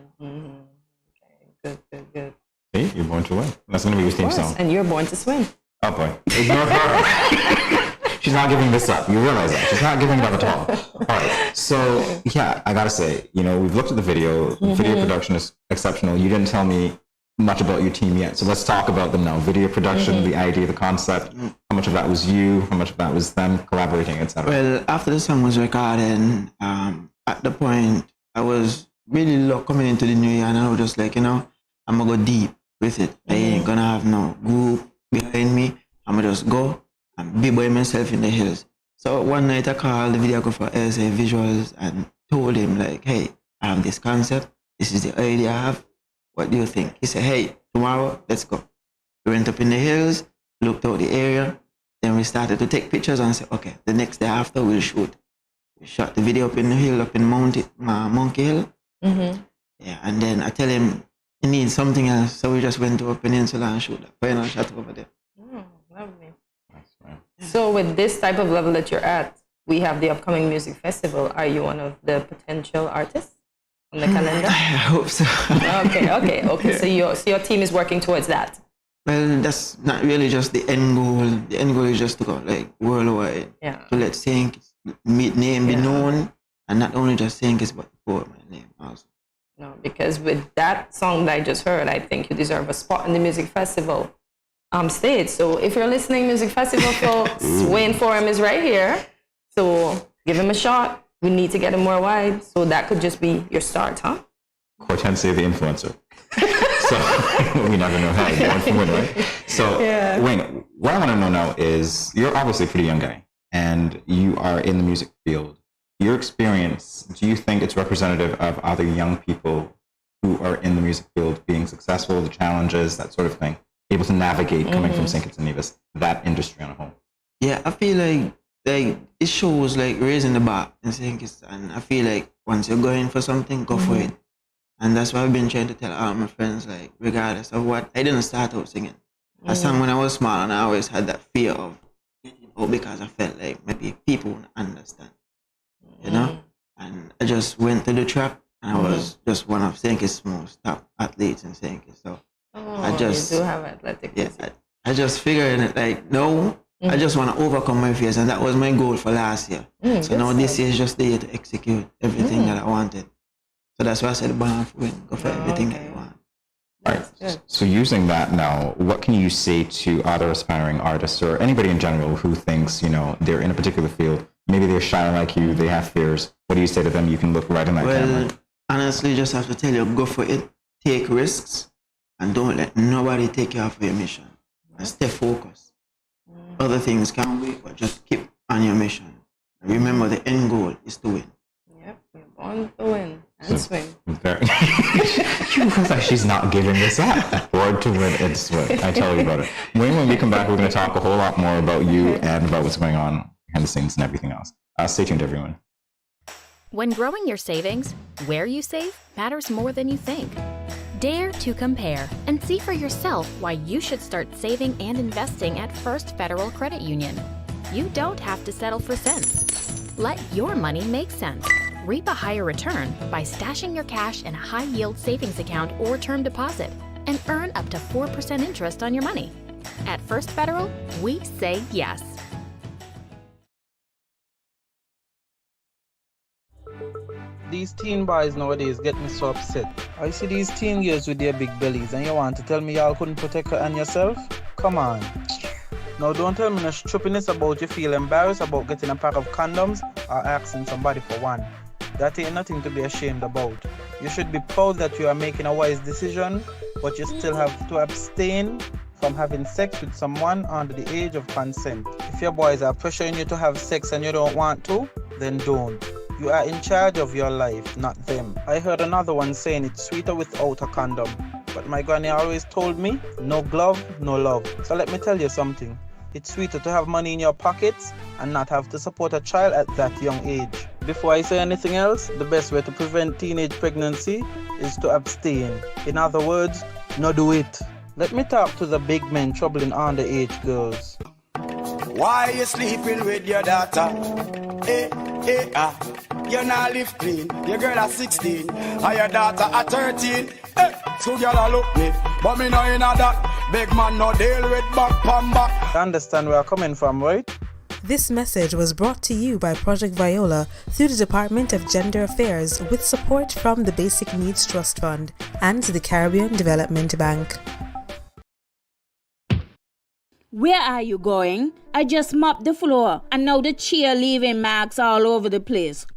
Okay, good. See, you're born to win. That's going to be your theme song. And you're born to swim. Oh boy. Ignore her. She's not giving this up. You realize that. She's not giving it up at all. All right. So, yeah, I got to say, we've looked at the video. Video production is exceptional. You didn't tell me much about your team yet. So let's talk about them now. Video production, the idea, the concept. How much of that was you? How much of that was them collaborating, etc.? Well, after the song was recorded, at the point, I was really coming into the new year, and I was just like, I'm going to go deep with it. I ain't going to have no group behind me. I'm going to just go and be by myself in the hills. So one night I called the videographer SA Visuals and told him like, hey, I have this concept. This is the idea I have. What do you think? He said, hey, tomorrow, let's go. We went up in the hills, looked out the area. Then we started to take pictures and said, okay, the next day after we'll shoot. We shot the video up in the hill, up in Monkey Hill. Yeah, and then I tell him, he needs something else. So we just went to a peninsula and shoot that final shot over there. Lovely. So with this type of level that you're at, we have the upcoming music festival. Are you one of the potential artists on the calendar? I hope so. Okay. So your team is working towards that. Well, that's not really just the end goal. The end goal is just to go like worldwide. Yeah. To let Saint name be known, and not only just Saint but for my name also. No, because with that song that I just heard, I think you deserve a spot in the music festival stage. So if you're listening, music festival folks, Wayne Forum is right here. So give him a shot. We need to get him worldwide. So that could just be your start, huh? Kortensia the influencer. So we never know how to go from win, right? So Wayne, what I want to know now is you're obviously a pretty young guy and you are in the music field. Your experience, do you think it's representative of other young people who are in the music field being successful, the challenges, that sort of thing, able to navigate coming from St. Kitts and Nevis, that industry on a whole? Yeah, I feel like it shows like raising the bar in St. Kitts, and I feel like once you're going for something, go for it. And that's what I've been trying to tell all my friends, like regardless of what, I didn't start out singing. I sang when I was small, and I always had that fear of getting out because I felt like maybe people wouldn't understand, you know? And I just went to the trap, and I was just one of St. Kitts' most top athletes in St. Kitts. So I just, you do have athletic. yeah, I just figured it like, no, I just want to overcome my fears, and that was my goal for last year. So now this year is just the year to execute everything that I wanted. So that's why I said, born for win, go for everything that you want. Right. So using that now, what can you say to other aspiring artists or anybody in general who thinks, you know, they're in a particular field, maybe they're shy like you, they have fears. What do you say to them? You can look right in that camera. Honestly, just have to tell you, go for it, take risks, and don't let nobody take you off your mission. And stay focused. Other things can wait, but just keep on your mission. And remember, the end goal is to win. Yep, you're born to win and swing. She looks like she's not giving this up. Born to win and swing. I tell you about it. When we come back, we're going to talk a whole lot more about you and about what's going on behind the scenes and everything else. Stay tuned, everyone. When growing your savings, where you save matters more than you think. Dare to compare and see for yourself why you should start saving and investing at First Federal Credit Union. You don't have to settle for cents. Let your money make sense. Reap a higher return by stashing your cash in a high-yield savings account or term deposit and earn up to 4% interest on your money. At First Federal, we say yes. These teen boys nowadays get me so upset. I see these teen girls with their big bellies and you want to tell me y'all couldn't protect her and yourself? Come on. Now don't tell me no stupidness about you feel embarrassed about getting a pack of condoms or asking somebody for one. That ain't nothing to be ashamed about. You should be proud that you are making a wise decision, but you still have to abstain from having sex with someone under the age of consent. If your boys are pressuring you to have sex and you don't want to, then don't. You are in charge of your life, not them. I heard another one saying it's sweeter without a condom. But my granny always told me, no glove, no love. So let me tell you something. It's sweeter to have money in your pockets and not have to support a child at that young age. Before I say anything else, the best way to prevent teenage pregnancy is to abstain. In other words, no do it. Let me talk to the big men troubling underage girls. Why you sleeping with your daughter? You not live clean. Your girl at 16 and your daughter at 13. So girl a look me, but me no inna that. Big man no deal with back pan back. You understand where I'm coming from, right? This message was brought to you by Project Viola through the Department of Gender Affairs with support from the Basic Needs Trust Fund and the Caribbean Development Bank. Where are you going? I just mopped the floor and now the chair leaving marks all over the place.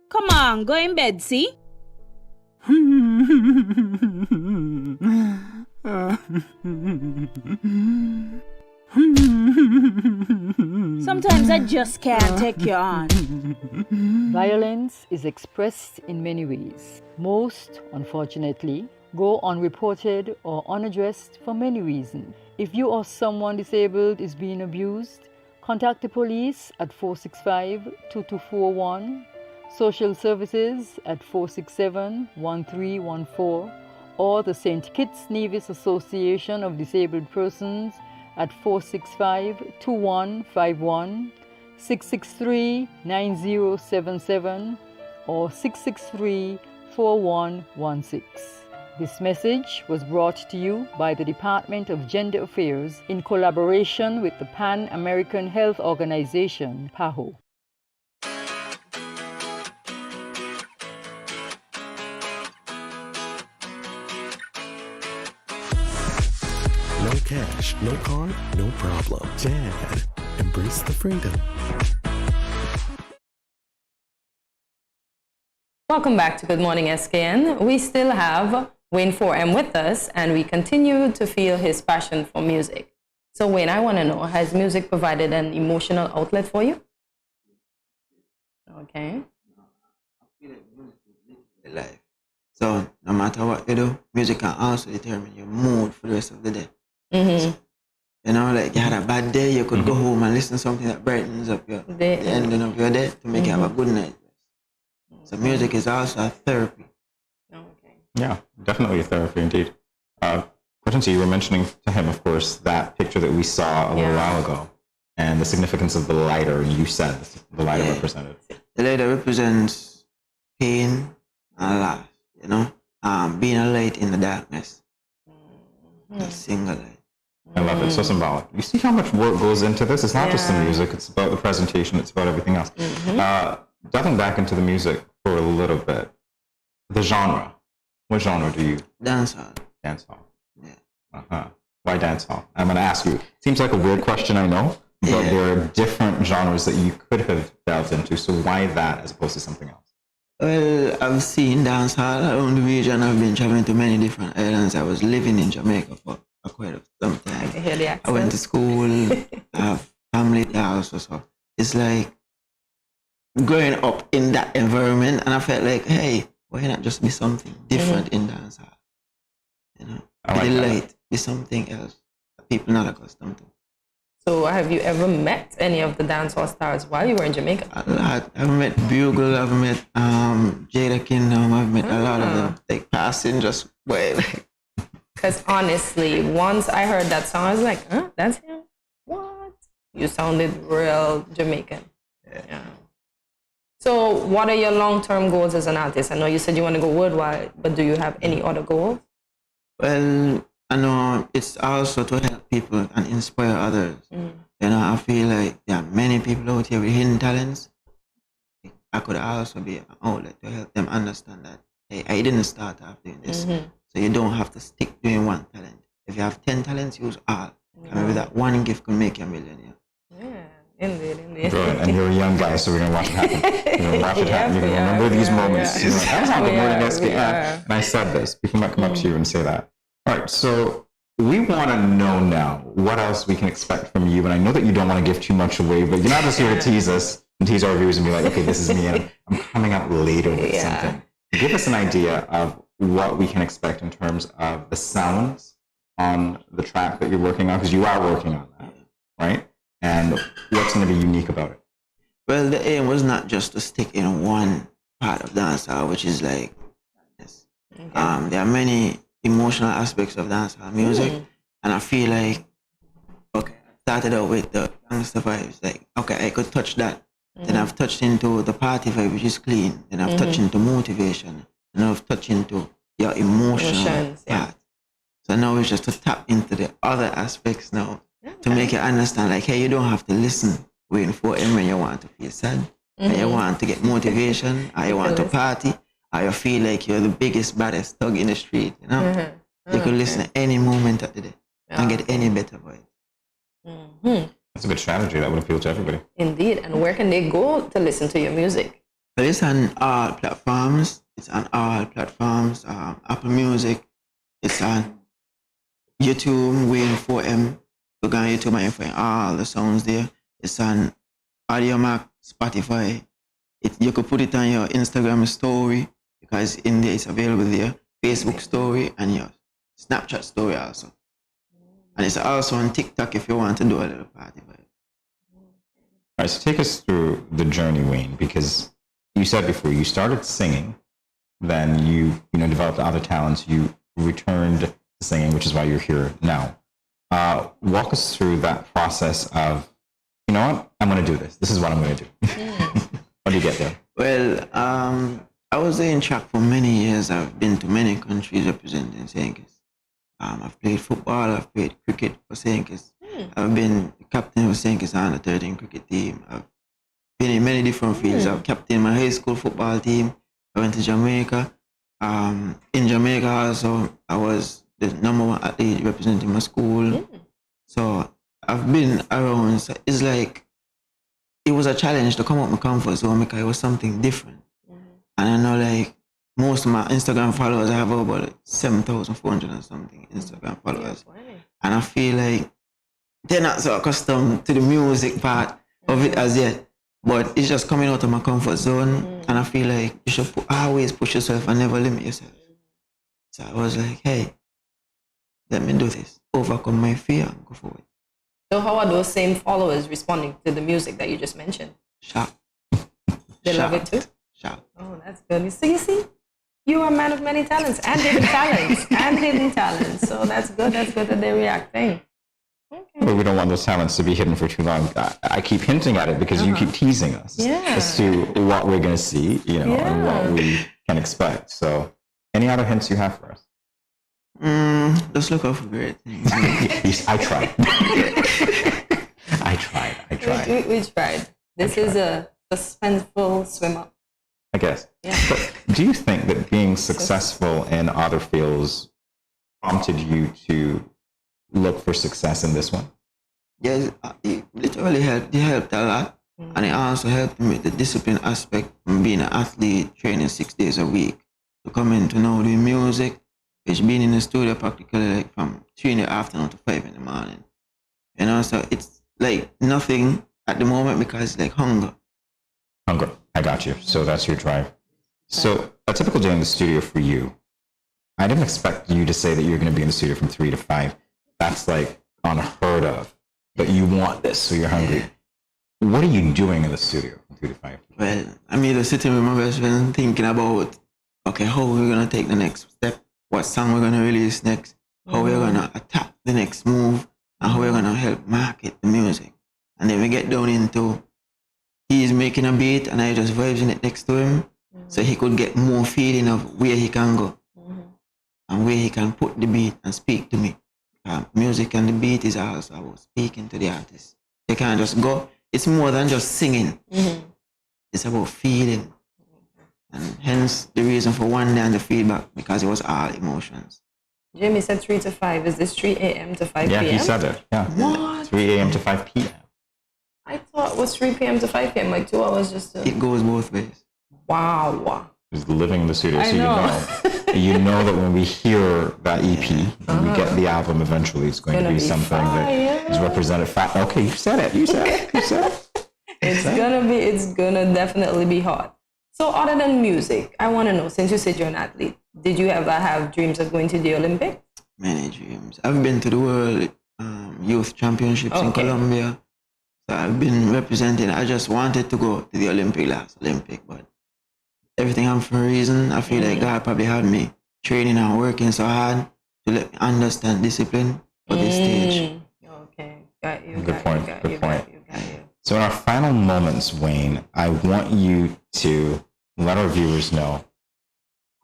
Come on, go in bed, see? Sometimes I just can't take you on. Violence is expressed in many ways. Most, unfortunately, go unreported or unaddressed for many reasons. If you or someone disabled is being abused, contact the police at 465-2241. Social Services at 467-1314 or the St. Kitts Nevis Association of Disabled Persons at 465-2151, 663-9077 or 663-4116. This message was brought to you by the Department of Gender Affairs in collaboration with the Pan American Health Organization, PAHO. No cash, no card, no problem. Dad, embrace the freedom. Welcome back to Good Morning SKN. We still have Wayne 4M with us, and we continue to feel his passion for music. So Wayne, I want to know, has music provided an emotional outlet for you? Okay. Life. So no matter what you do, music can also determine your mood for the rest of the day. Mm-hmm. So, you know, like you had a bad day, you could go home and listen to something that brightens up the ending of your day to make you have a good night. So music is also a therapy. Yeah, definitely a therapy indeed. Kortensia, you were mentioning to him, of course, that picture that we saw a little while ago and the significance of the lighter, and you said the lighter represented. The lighter represents pain and loss, you know, being a light in the darkness. A single light. I love it. So symbolic. You see how much work goes into this? It's not just the music, it's about the presentation, it's about everything else. Delving back into the music for a little bit, the genre. What genre do you? Dancehall. Dancehall. Yeah. Why dancehall? I'm going to ask you. Seems like a weird question, I know, but there are different genres that you could have delved into. So why that as opposed to something else? Well, I've seen dancehall around the region. I've been traveling to many different islands. I was living in Jamaica for quite some time. I went to school. I have family there also. So it's like growing up in that environment, and I felt like, hey, why not just be something different in dancehall? You know, like the light be something else that people not accustomed to. So have you ever met any of the dancehall stars while you were in Jamaica? A lot. I've met Bugle, I've met Jada Kingdom, I've met a lot of them, like passing just way. Because honestly, once I heard that song, I was like, huh, that's him? What? You sounded real Jamaican. Yeah. So what are your long-term goals as an artist? I know you said you want to go worldwide, but do you have any other goals? Well, I know it's also to help people and inspire others. You know, I feel like there are many people out here with hidden talents. I could also be an outlet to help them understand that, hey, I didn't start off doing this. So you don't have to stick doing one talent. If you have 10 talents, use all. And maybe that one gift could make you a millionaire. Yeah, indeed. Good. And you're a young guy, so we're going to watch it happen. We're going to watch it happen. You're going to remember these moments. You're like, I was on Good Morning SKN, and I said this. People might come up to you and say that. All right, so we want to know now what else we can expect from you. And I know that you don't want to give too much away, but you're not just here to tease us and tease our viewers and be like, okay, this is me, and I'm coming out later with something. Give us an idea of what we can expect in terms of the sounds on the track that you're working on, because you are working on that, right? And what's going to be unique about it? Well, the aim was not just to stick in one part of dancehall, which is like this. There are many emotional aspects of dancehall music, and I feel like, okay, I started out with the gangster vibes, like, okay, I could touch that. Then I've touched into the party vibe, which is clean. Then I've touched into motivation, and I've touched into your emotional part. So now it's just to tap into the other aspects now to make you understand, like, hey, you don't have to listen waiting for him when you want to feel sad, and you want to get motivation, or you want to party, or you feel like you're the biggest, baddest thug in the street, you know? You could listen at any moment of the day and get any better vibes. That's a good strategy. That would appeal to everybody. Indeed. And where can they go to listen to your music? So it's on all platforms. Apple Music. It's on YouTube, Wayne 4M. Look on YouTube and you find all the sounds there. It's on AudioMac, Spotify. You could put it on your Instagram story because in there it's available there. Facebook story and your Snapchat story also. And it's also on TikTok if you want to do a little party vibe. All right, so take us through the journey, Wayne, because you said before, you started singing, then you developed other talents, you returned to singing, which is why you're here now. Walk us through that process of, you know what, I'm going to do this. This is what I'm going to do. How do you get there? Well, I was in track for many years. I've been to many countries representing St. Kitts. I've played football, I've played cricket for St. Kitts. I've been captain of St. Kitts under 13 cricket team. I've been in many different fields. I've captained my high school football team. I went to Jamaica. In Jamaica also, I was the #1 athlete representing my school. So I've been around. So it's like, it was a challenge to come out my comfort zone because it was something different. And I know like most of my Instagram followers, I have about like 7,400 and something Instagram followers. And I feel like they're not so accustomed to the music part of it as yet. But it's just coming out of my comfort zone. And I feel like you should always push yourself and never limit yourself. So I was like, hey, let me do this. Overcome my fear and go forward. So how are those same followers responding to the music that you just mentioned? Shocked. They love it too? Shocked. Oh, that's good. You see, you are a man of many talents and hidden talents and hidden talents. So that's good. That's good that they're reacting. But we don't want those talents to be hidden for too long. I keep hinting at it because you keep teasing us as to what we're going to see, and what we can expect. So any other hints you have for us? Just look out for great things. I tried. I tried. We tried. This is a suspenseful swim up. I guess. Yeah. But do you think that being successful in other fields prompted you to look for success in this one? Yes, it literally helped. It helped a lot. And it also helped me with the discipline aspect from being an athlete, training 6 days a week, to come in to know the music, which being in the studio practically like from 3 in the afternoon to 5 in the morning. So it's like nothing at the moment because it's like hunger. Hunger. I got you. So that's your drive. So a typical day in the studio for you, I didn't expect you to say that you're going to be in the studio from 3 to 5. That's like unheard of. But you want this, so you're hungry. What are you doing in the studio from 3 to 5? Well, I'm either sitting with my best friend thinking about, okay, how we're going to take the next step, what song we're going to release next, how we're going to attack the next move, and how we're going to help market the music. And then we get down into, he's making a beat and I just vibes in it next to him, so he could get more feeling of where he can go and where he can put the beat and speak to me. Music and the beat is also about speaking to the artist. You can't just go. It's more than just singing. It's about feeling. And hence the reason for one day and the feedback, because it was all emotions. Jamie said 3 to 5. Is this 3 a.m. to 5 p.m.? Yeah, he said it. Yeah. What? 3 a.m. to 5 p.m. I thought it was 3 p.m. to 5 p.m., like 2 hours just to... It goes both ways. Wow. He's living in the studio, I so know. you know that when we hear that EP, when we get the album eventually, it's going to be something that is represented. Okay, you said it. You said it. It's gonna definitely be hot. So other than music, I want to know, since you said you're an athlete, did you ever have dreams of going to the Olympics? Many dreams. I've been to the World Youth Championships in Colombia. So I've been representing. I just wanted to go to the last Olympic, but everything happened for a reason. I feel like God probably had me training and working so hard to let me understand discipline for this stage. Okay, got you. Good point. So in our final moments, Wayne, I want you to let our viewers know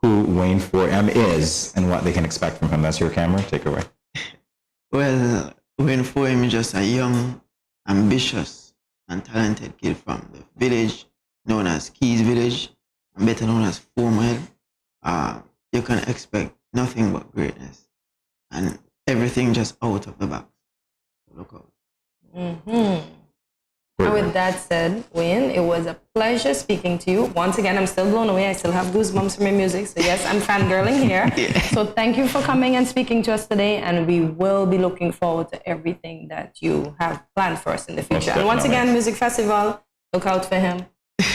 who Wayne 4M is and what they can expect from him. That's your camera. Take it away. Well, Wayne 4M is just a young, ambitious, and talented kid from the village known as Keys Village, better known as 4 Mile. You can expect nothing but greatness and everything just out of the box. Look out. And with that said, Wayne, it was a pleasure speaking to you. Once again, I'm still blown away. I still have goosebumps from your music. So yes, I'm fangirling here. So thank you for coming and speaking to us today. And we will be looking forward to everything that you have planned for us in the future. And once again, Music Festival, look out for him.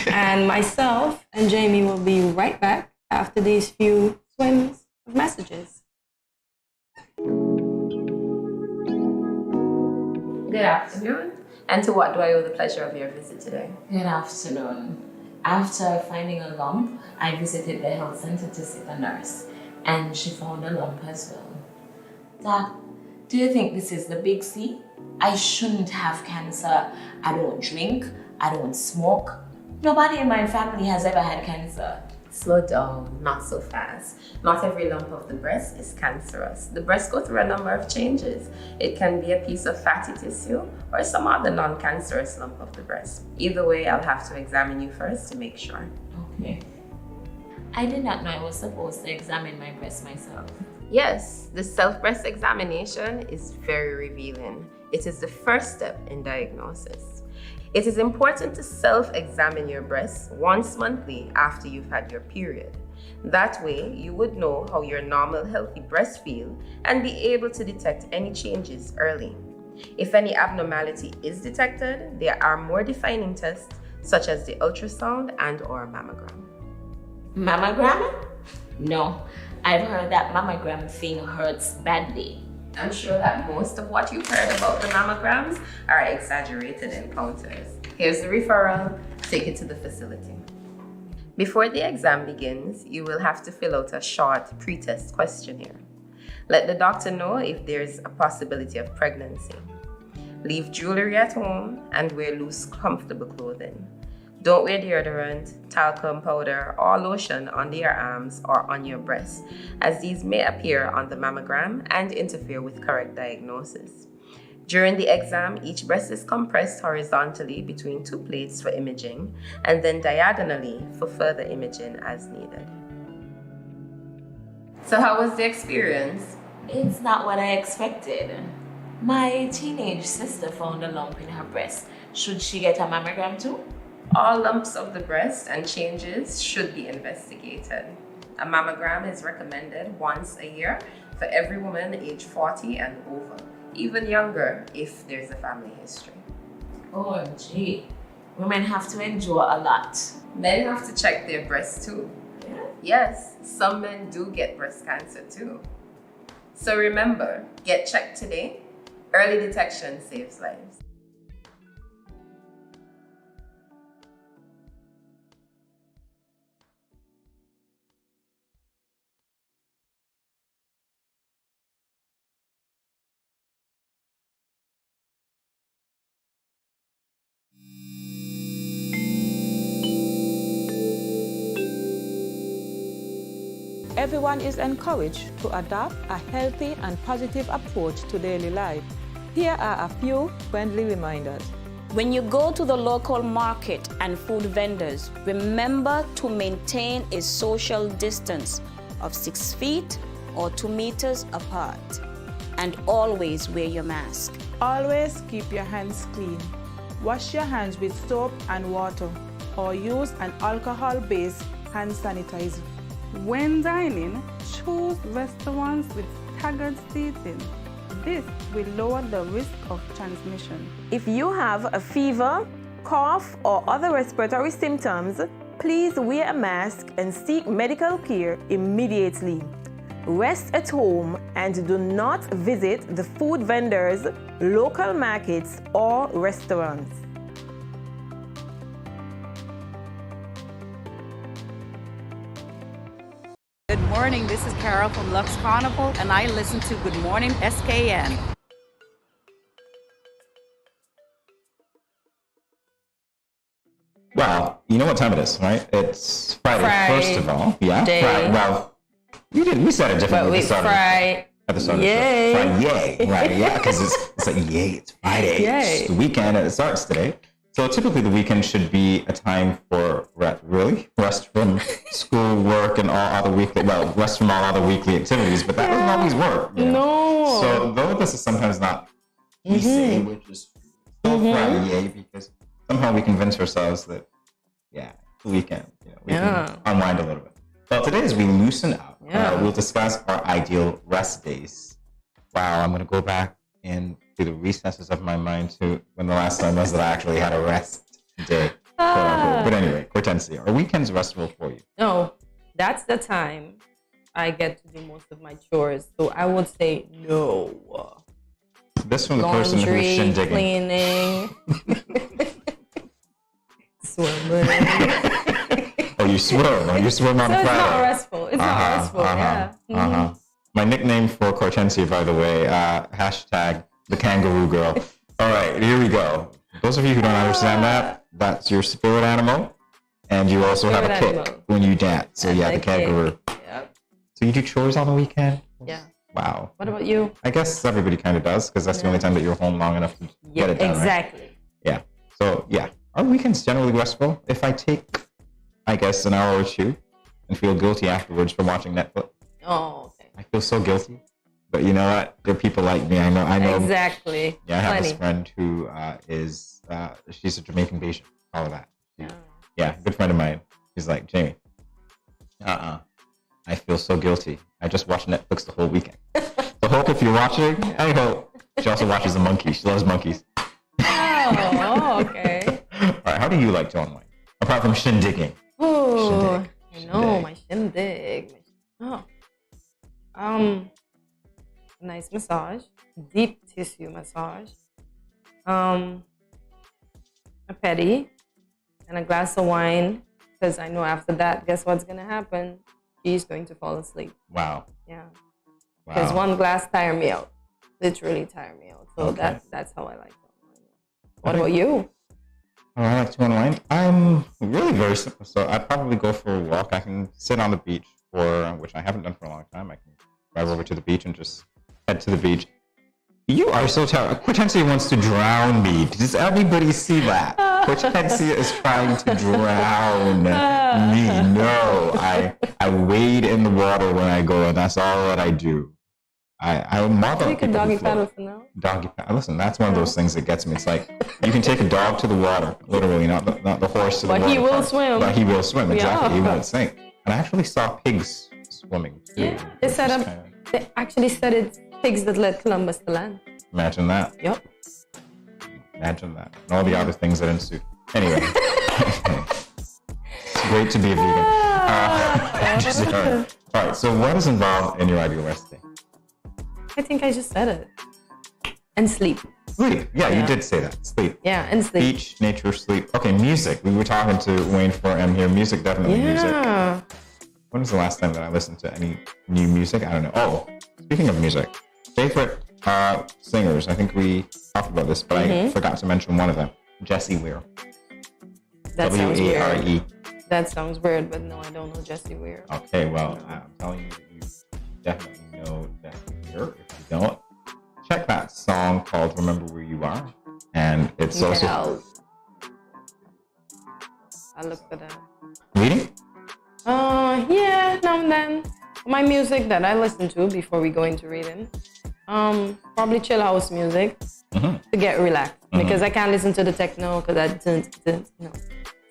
And myself and Jamie will be right back after these few swims of messages. Good afternoon. And to what do I owe the pleasure of your visit today? Good afternoon. After finding a lump, I visited the health center to see the nurse, and she found a lump as well. Doc, do you think this is the big C? I shouldn't have cancer. I don't drink. I don't smoke. Nobody in my family has ever had cancer. Slow down, not so fast. Not every lump of the breast is cancerous. The breast goes through a number of changes. It can be a piece of fatty tissue or some other non-cancerous lump of the breast. Either way, I'll have to examine you first to make sure. Okay. I did not know I was supposed to examine my breast myself. Yes, the self-breast examination is very revealing. It is the first step in diagnosis. It is important to self-examine your breasts once monthly after you've had your period. That way, you would know how your normal, healthy breasts feel and be able to detect any changes early. If any abnormality is detected, there are more defining tests such as the ultrasound and/or mammogram. Mammogram? No, I've heard that mammogram thing hurts badly. I'm sure that most of what you've heard about the mammograms are exaggerated encounters. Here's the referral. Take it to the facility. Before the exam begins, you will have to fill out a short pre-test questionnaire. Let the doctor know if there's a possibility of pregnancy. Leave jewelry at home and wear loose, comfortable clothing. Don't wear deodorant, talcum powder, or lotion under your arms or on your breasts, as these may appear on the mammogram and interfere with correct diagnosis. During the exam, each breast is compressed horizontally between two plates for imaging, and then diagonally for further imaging as needed. So how was the experience? It's not what I expected. My teenage sister found a lump in her breast. Should she get a mammogram too? All lumps of the breast and changes should be investigated. A mammogram is recommended once a year for every woman aged 40 and over, even younger if there's a family history. OMG, women have to endure a lot. Men have to check their breasts too. Yeah. Yes, some men do get breast cancer too. So remember, get checked today. Early detection saves lives. Everyone is encouraged to adopt a healthy and positive approach to daily life. Here are a few friendly reminders. When you go to the local market and food vendors, remember to maintain a social distance of 6 feet or 2 meters apart. And always wear your mask. Always keep your hands clean. Wash your hands with soap and water or use an alcohol-based hand sanitizer. When dining, choose restaurants with staggered seating. This will lower the risk of transmission. If you have a fever, cough, or other respiratory symptoms, please wear a mask and seek medical care immediately. Rest at home and do not visit the food vendors, local markets, or restaurants. Good morning, this is Carol from Lux Carnival, and I listen to Good Morning SKN. Well, you know what time it is, right? It's Friday, first of all. Yeah, Friday. Well, we said it differently. Friday. At the start Yay. of the show. Friday, right? Yeah, because it's like, yay, it's Friday. Yay. It's the weekend, and it starts today. So typically the weekend should be a time for rest from school, work, and all other rest from all other weekly activities. But that doesn't always work. You know? No. So though this is sometimes not easy, which is still Friday, because somehow we convince ourselves that the weekend, we can unwind a little bit. Well, today as we loosen up, we'll discuss our ideal rest days. Wow, I'm going to go back into the recesses of my mind to when the last time was that I actually had a rest day. But anyway, Kortensia, are weekends restful for you? No, that's the time I get to do most of my chores. So I would say no. This from the person who's shindigging. Cleaning, swimming. you swim. You swim on So Friday. it's not restful. It's not restful. Yeah. My nickname for Kortensia, by the way, hashtag the kangaroo girl. All right, here we go. Those of you who don't understand that, that's your spirit animal. And you also have a kick when you dance. So yeah, the kangaroo. Yep. So you do chores on the weekend? Yeah. Wow. What about you? I guess everybody kind of does, because that's the only time that you're home long enough to get it done. Exactly. Right? Yeah. So yeah, our weekends generally restful. If I take, I guess, an hour or two and feel guilty afterwards for watching Netflix. Oh, okay. I feel so guilty. But you know what? There are people like me. I know. Exactly. Yeah, I have this friend who is, she's a Jamaican patient. All of that. Yeah, good friend of mine. He's like, Jamie, I feel so guilty. I just watched Netflix the whole weekend. So Hope, if you're watching, I hope. She also watches the monkeys. She loves monkeys. Oh, okay. All right, how do you like to unwind? Apart from shindigging. Oh, I know, my shindig. Oh. A nice massage, deep tissue massage, a pedi, and a glass of wine, because I know after that, guess what's going to happen? She's going to fall asleep. Wow. Yeah. Because one glass tire me out. Literally tire me out. So that's how I like to unwind. What about you? Oh, I like to unwind. I'm really very simple. So I'd probably go for a walk. I can sit on the beach, which I haven't done for a long time. I can drive over to the beach and just head to the beach. You are so tired. Kortensia wants to drown me. Does everybody see that? Kortensia is trying to drown me. No, I wade in the water when I go, and that's all that I do. I marvel. You can doggy paddle for now. Doggy paddle. Listen, that's one of those things that gets me. It's like you can take a dog to the water, literally, not the horse to the water. But he will swim. But he will swim, exactly. Yeah. He won't sink. And I actually saw pigs swimming too. Yeah, they actually studied pigs that led Columbus to land. Imagine that. Yep. Imagine that. And all the other things that ensue. Anyway. It's great to be a vegan. All right, so what is involved in your ideal rest day? I think I just said it. And sleep. Sleep. Yeah, you did say that. Sleep. Yeah, and sleep. Beach, nature, sleep. Okay, music. We were talking to Wayne 4M here. Music, definitely music. When was the last time that I listened to any new music? I don't know. Oh, speaking of music, favorite singers. I think we talked about this, but I forgot to mention one of them. Jessie Ware. That sounds W-A-R-E. weird. That sounds weird, but no, I don't know Jessie Ware. Okay, well, I'm telling you that you definitely know Jessie Ware. If you don't, check that song called Remember Where You Are. And it's also... I'll look for that. Reading? Yeah, now and then. My music that I listen to before we go into reading. Probably chill house music to get relaxed. Because I can't listen to the techno because I don't.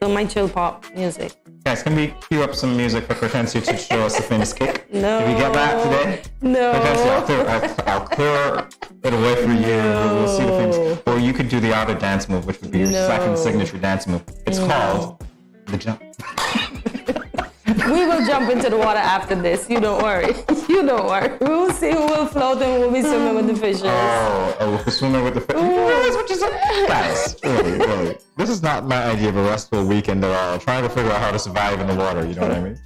So my chill pop music. Guys, can we cue up some music for Kortensia to show us the famous kick? No. Did we get that today? No. Kortensia, I'll clear it away for you. We'll see the famous. Or you could do the other dance move, which would be your second signature dance move. It's called the jump. We will jump into the water after this. You don't worry. You don't worry. We will see who will float and who will be swimming with the fishes. Oh, swimming with the fishes. That's what you said. Guys, really. This is not my idea of a restful weekend at all. Trying to figure out how to survive in the water, you know what I mean?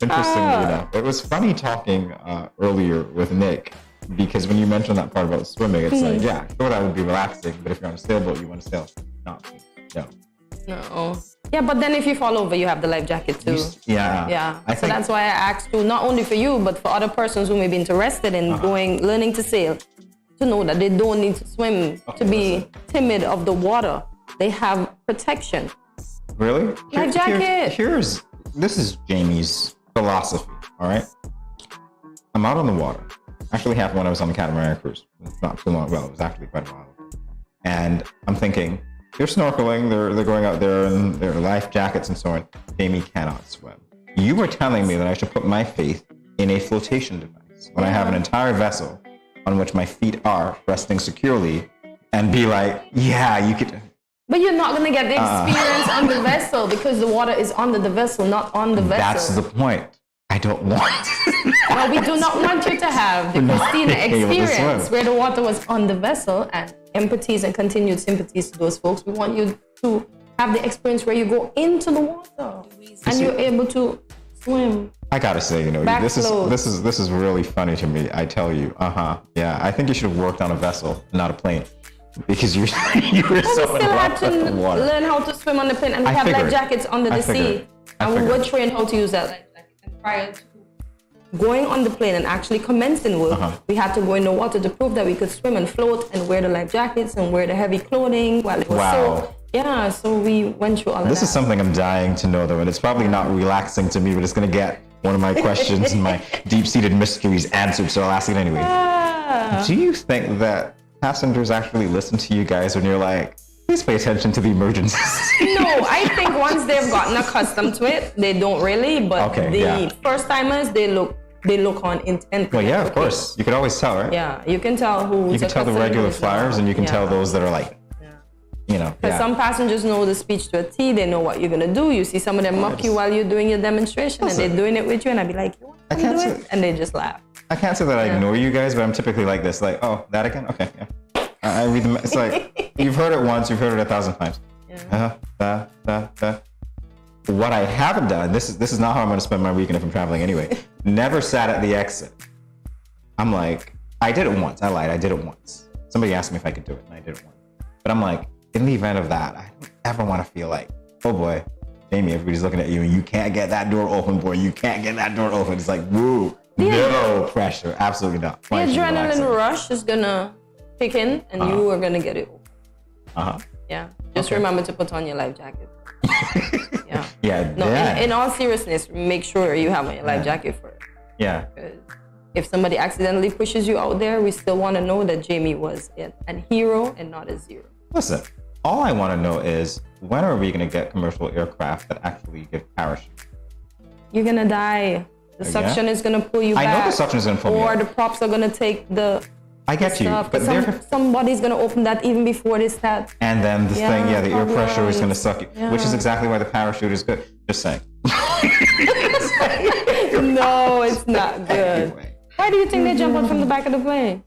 Interestingly enough. It was funny talking earlier with Nick, because when you mentioned that part about swimming, it's like, yeah, sure, that would be relaxing, but if you're on a sailboat, you want to sail. No. Yeah, but then if you fall over, you have the life jacket too. Yeah. So that's why I asked you, not only for you, but for other persons who may be interested in learning to sail, to know that they don't need to swim to be timid of the water. They have protection. Really? Life jacket. This is Jamie's philosophy, all right? I'm out on the water. Actually, happened when I was on the catamaran cruise. It's not too long. Well, it was actually quite a while ago. And I'm thinking, they're snorkeling, they're going out there in their life jackets and so on. Jamie cannot swim. You were telling me that I should put my faith in a flotation device when I have an entire vessel on which my feet are resting securely and be like, yeah, you could... But you're not going to get the experience on the vessel because the water is under the vessel, not on the vessel. That's the point. I don't want. Well, we do not want you to have the Christina experience where the water was on the vessel, and empathies and continued sympathies to those folks. We want you to have the experience where you go into the water. And you're able to swim. I gotta say, you know, this is really funny to me. I tell you, yeah. I think you should have worked on a vessel, not a plane, because you were so still had to in the water. learn how to swim on the plane, and we have life jackets under the sea, and we were trained how to use that life jacket. And prior to going on the plane and actually commencing work, we had to go in the water to prove that we could swim and float and wear the life jackets and wear the heavy clothing while it was soaked. Yeah, so we went through all of that. This is something I'm dying to know, though, and it's probably not relaxing to me, but it's going to get one of my questions and my deep-seated mysteries answered, so I'll ask it anyway. Do you think that passengers actually listen to you guys when you're like, please pay attention to the emergencies? No, I think once they've gotten accustomed to it, they don't really, but first-timers, they look on intently. Well, yeah, of course. You can always tell, right? Yeah, you can tell who's You can tell the regular flyers, and you can tell those that are like, you know. Because some passengers know the speech to a T, they know what you're going to do. You see some of them mock you while you're doing your demonstration, and they're doing it with you, and I'd be like, you want to do it? And they just laugh. I can't say that I ignore you guys, but I'm typically like this, like, oh, that again? Okay, yeah. I read them. It's like, you've heard it once, you've heard it 1,000 times. What I haven't done, this is not how I'm going to spend my weekend if I'm traveling anyway, never sat at the exit. I'm like, I did it once. I lied. I did it once. Somebody asked me if I could do it, and I did it once. But I'm like, in the event of that, I don't ever want to feel like, oh boy, Jamie, everybody's looking at you and you can't get that door open, boy. You can't get that door open. It's like, woo, no pressure. Absolutely not. The adrenaline rush is going to kick in and you are going to get it open. Yeah. Just remember to put on your life jacket. In all seriousness, make sure you have on your life jacket first. Yeah. If somebody accidentally pushes you out there, we still want to know that Jamie was a hero and not a zero. Listen, all I want to know is, when are we going to get commercial aircraft that actually give parachutes? You're going to die. The suction is going to pull you back. I know the suction is going to pull me Or back. the props are going to take the I get you, but somebody's going to open that even before they start. And then this thing, the air pressure is going to suck you, which is exactly why the parachute is good. Just saying. No, it's not good. Anyway. Why do you think they jump out from the back of the plane?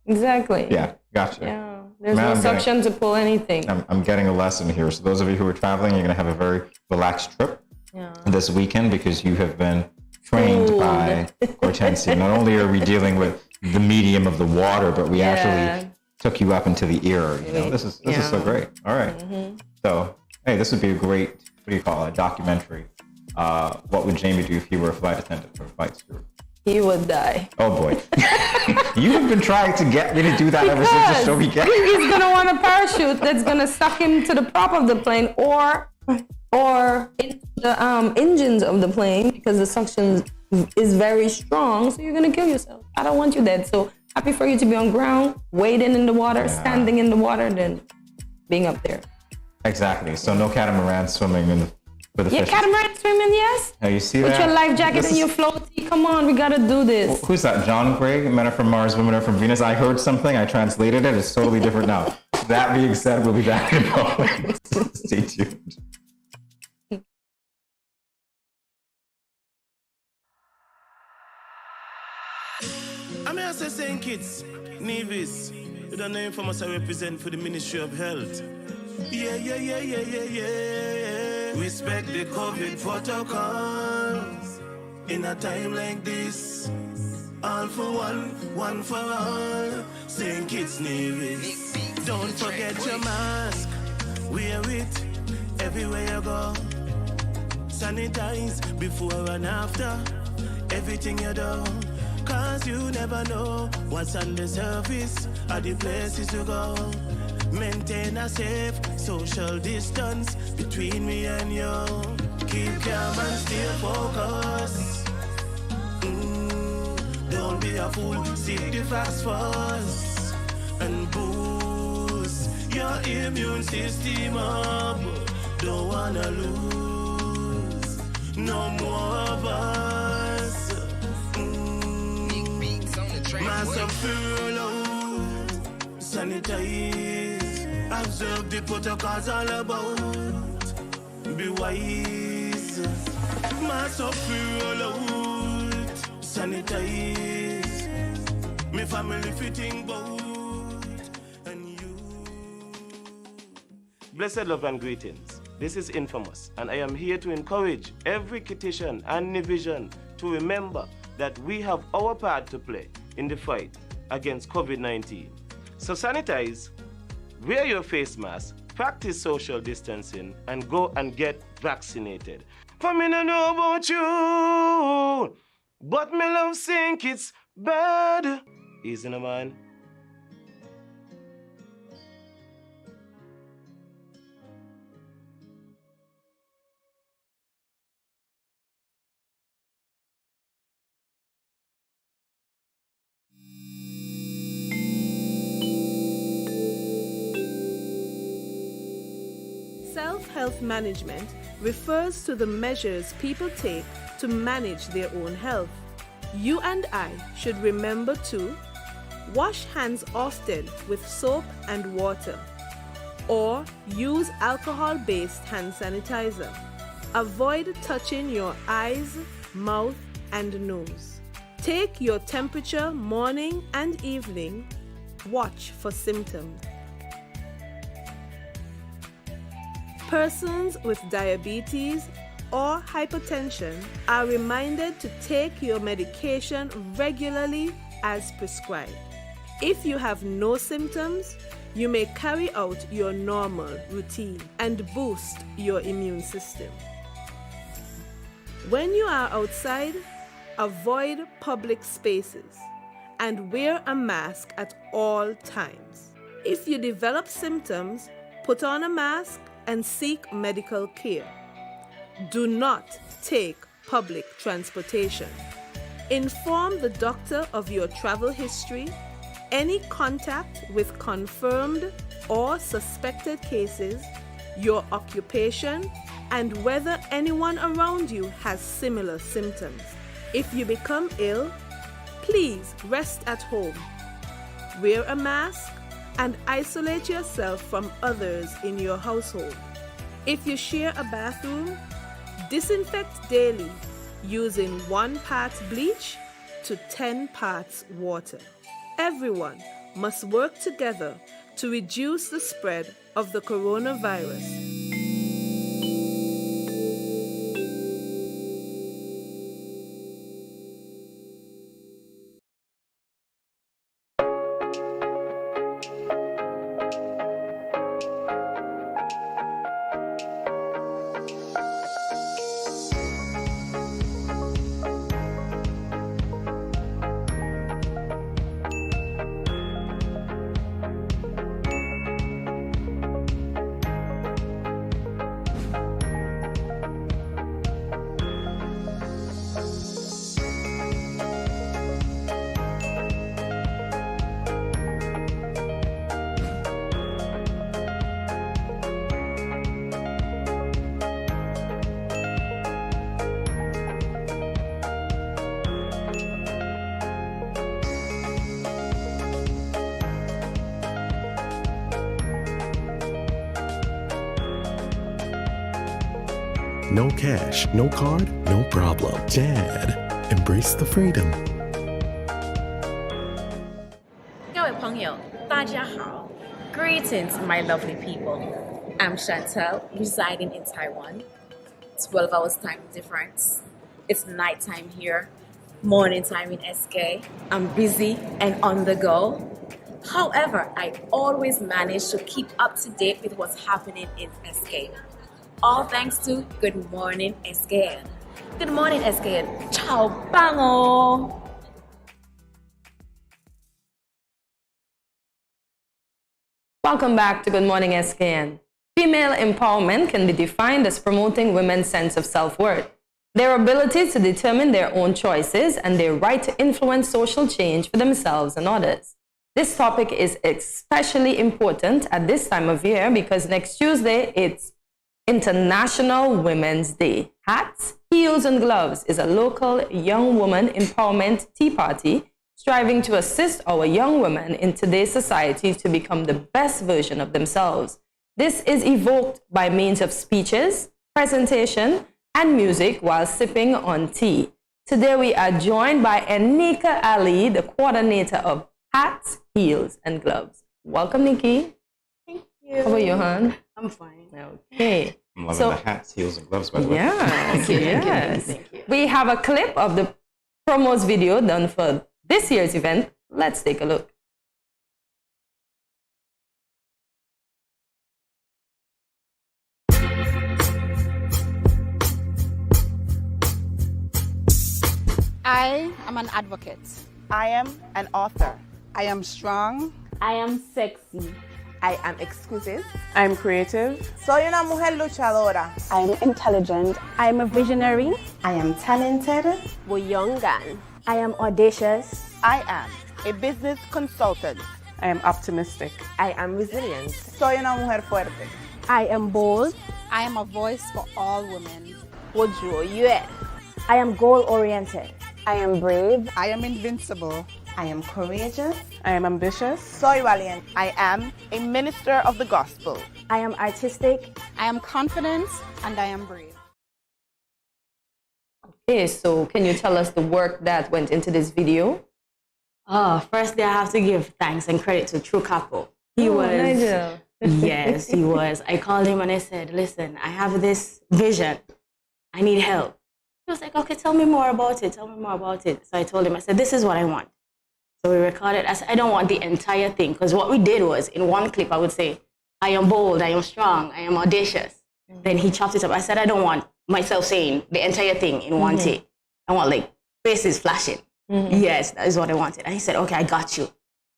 Exactly. Yeah, gotcha. Yeah. There's no suction to pull anything. I'm getting a lesson here. So those of you who are traveling, you're going to have a very relaxed trip this weekend because you have been trained by Kortensia. Not only are we dealing with the medium of the water, but we actually took you up into the ear. You know, this is so great. All right. So, hey, this would be a great, what do you call it, a documentary. What would Jamie do if he were a flight attendant or a flight steward? He would die. Oh boy. You have been trying to get me to do that ever since the show began. He's going to want a parachute that's going to suck him to the prop of the plane or into the engines of the plane because the suction is very strong. So you're going to kill yourself. I don't want you dead. So happy for you to be on ground, wading in the water, standing in the water, than being up there. Exactly. So no catamaran swimming with the fish. Catamaran swimming, yes. Now you see With that? your life jacket and your floaty. Come on, we got to do this. Who's that? John Gray? Men are from Mars, women are from Venus. I heard something. I translated it. It's totally different now. That being said, we'll be back in a moment. Stay tuned. I'm here to say, kids, Nevis, with the name for us I represent for the Ministry of Health. Yeah. Respect the COVID protocols. In a time like this, all for one for all. Saying kids, Nevis, don't forget your mask. Wear it everywhere you go. Sanitize before and after everything you do. Cause you never know what's on the surface or the places to go. Maintain a safe social distance between me and you. Keep calm and stay focused. Don't be a fool, seek the facts first. And boost your immune system up. Don't wanna lose no more of us. Mask up, furlough, sanitize, observe the protocols all about. Be wise. Mask up, furlough, sanitize. Me family fitting boat and you. Blessed love and greetings. This is infamous, and I am here to encourage every Kittitian and Nivision to remember that we have our part to play in the fight against COVID-19. So sanitize, wear your face mask, practice social distancing, and go and get vaccinated. For me no know about you, but me love think it's bad. Easy no man. Self-health management refers to the measures people take to manage their own health. You and I should remember to wash hands often with soap and water, or use alcohol-based hand sanitizer. Avoid touching your eyes, mouth, and nose. Take your temperature morning and evening. Watch for symptoms. Persons with diabetes or hypertension are reminded to take your medication regularly as prescribed. If you have no symptoms, you may carry out your normal routine and boost your immune system. When you are outside, avoid public spaces and wear a mask at all times. If you develop symptoms, put on a mask and seek medical care. Do not take public transportation. Inform the doctor of your travel history, any contact with confirmed or suspected cases, your occupation, and whether anyone around you has similar symptoms. If you become ill, please rest at home. Wear a mask and isolate yourself from others in your household. If you share a bathroom, disinfect daily using 1 part bleach to 10 parts water. Everyone must work together to reduce the spread of the coronavirus. No cash, no card, no problem. Dad, embrace the freedom. 各位朋友，大家好. Greetings, my lovely people. I'm Chantel, residing in Taiwan. 12 hours time difference. It's nighttime here, morning time in SK. I'm busy and on the go. However, I always manage to keep up to date with what's happening in SK. All thanks to Good Morning SKN. Good morning SKN. Ciao bango. Welcome back to Good Morning SKN. Female empowerment can be defined as promoting women's sense of self-worth, their ability to determine their own choices, and their right to influence social change for themselves and others. This topic is especially important at this time of year because next Tuesday it's International Women's Day. Hats, Heels, and Gloves is a local young woman empowerment tea party striving to assist our young women in today's society to become the best version of themselves. This is evoked by means of speeches, presentation, and music while sipping on tea. Today we are joined by Anika Ali, the coordinator of Hats, Heels, and Gloves. Welcome, Nikki. Thank you. How are you, hon? I'm fine. Okay. I'm loving the hats, heels, and gloves, by the way. Yes, yes. Thank you. We have a clip of the promos video done for this year's event. Let's take a look. I am an advocate. I am an author. I am strong. I am sexy. I am exquisite. I am creative. Soy una mujer luchadora. I am intelligent. I am a visionary. I am talented. Buyongan. I am audacious. I am a business consultant. I am optimistic. I am resilient. Soy una mujer fuerte. I am bold. I am a voice for all women. I am goal-oriented. I am brave. I am invincible. I am courageous. I am ambitious. Soy valiente. I am a minister of the gospel. I am artistic. I am confident, and I am brave. Okay, so can you tell us the work that went into this video? Firstly, I have to give thanks and credit to True Capo. He was, Nigel. yes, he was. I called him and I said, listen, I have this vision. I need help. He was like, okay, tell me more about it. Tell me more about it. So I told him, I said, this is what I want. So we recorded. I said, I don't want the entire thing. Because what we did was, in one clip, I would say, I am bold, I am strong, I am audacious. Then he chopped it up. I said, I don't want myself saying the entire thing in one take. I want like faces flashing. Yes, that is what I wanted. And he said, okay, I got you.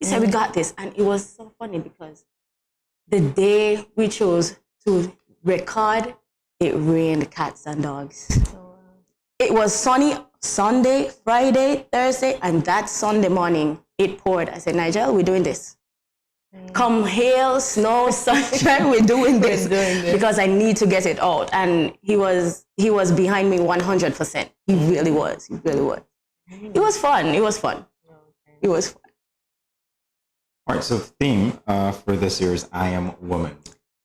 He said, we got this. And it was so funny because the day we chose to record, it rained cats and dogs. It was sunny Sunday, Friday, Thursday, and that Sunday morning, it poured. I said, Nigel, we're doing this. Come hail, snow, sunshine, we're doing this because I need to get it out. And he was behind me 100%. He really was. He really was. It was fun. It was fun. It was fun. All right, so the theme for this year is I Am Woman.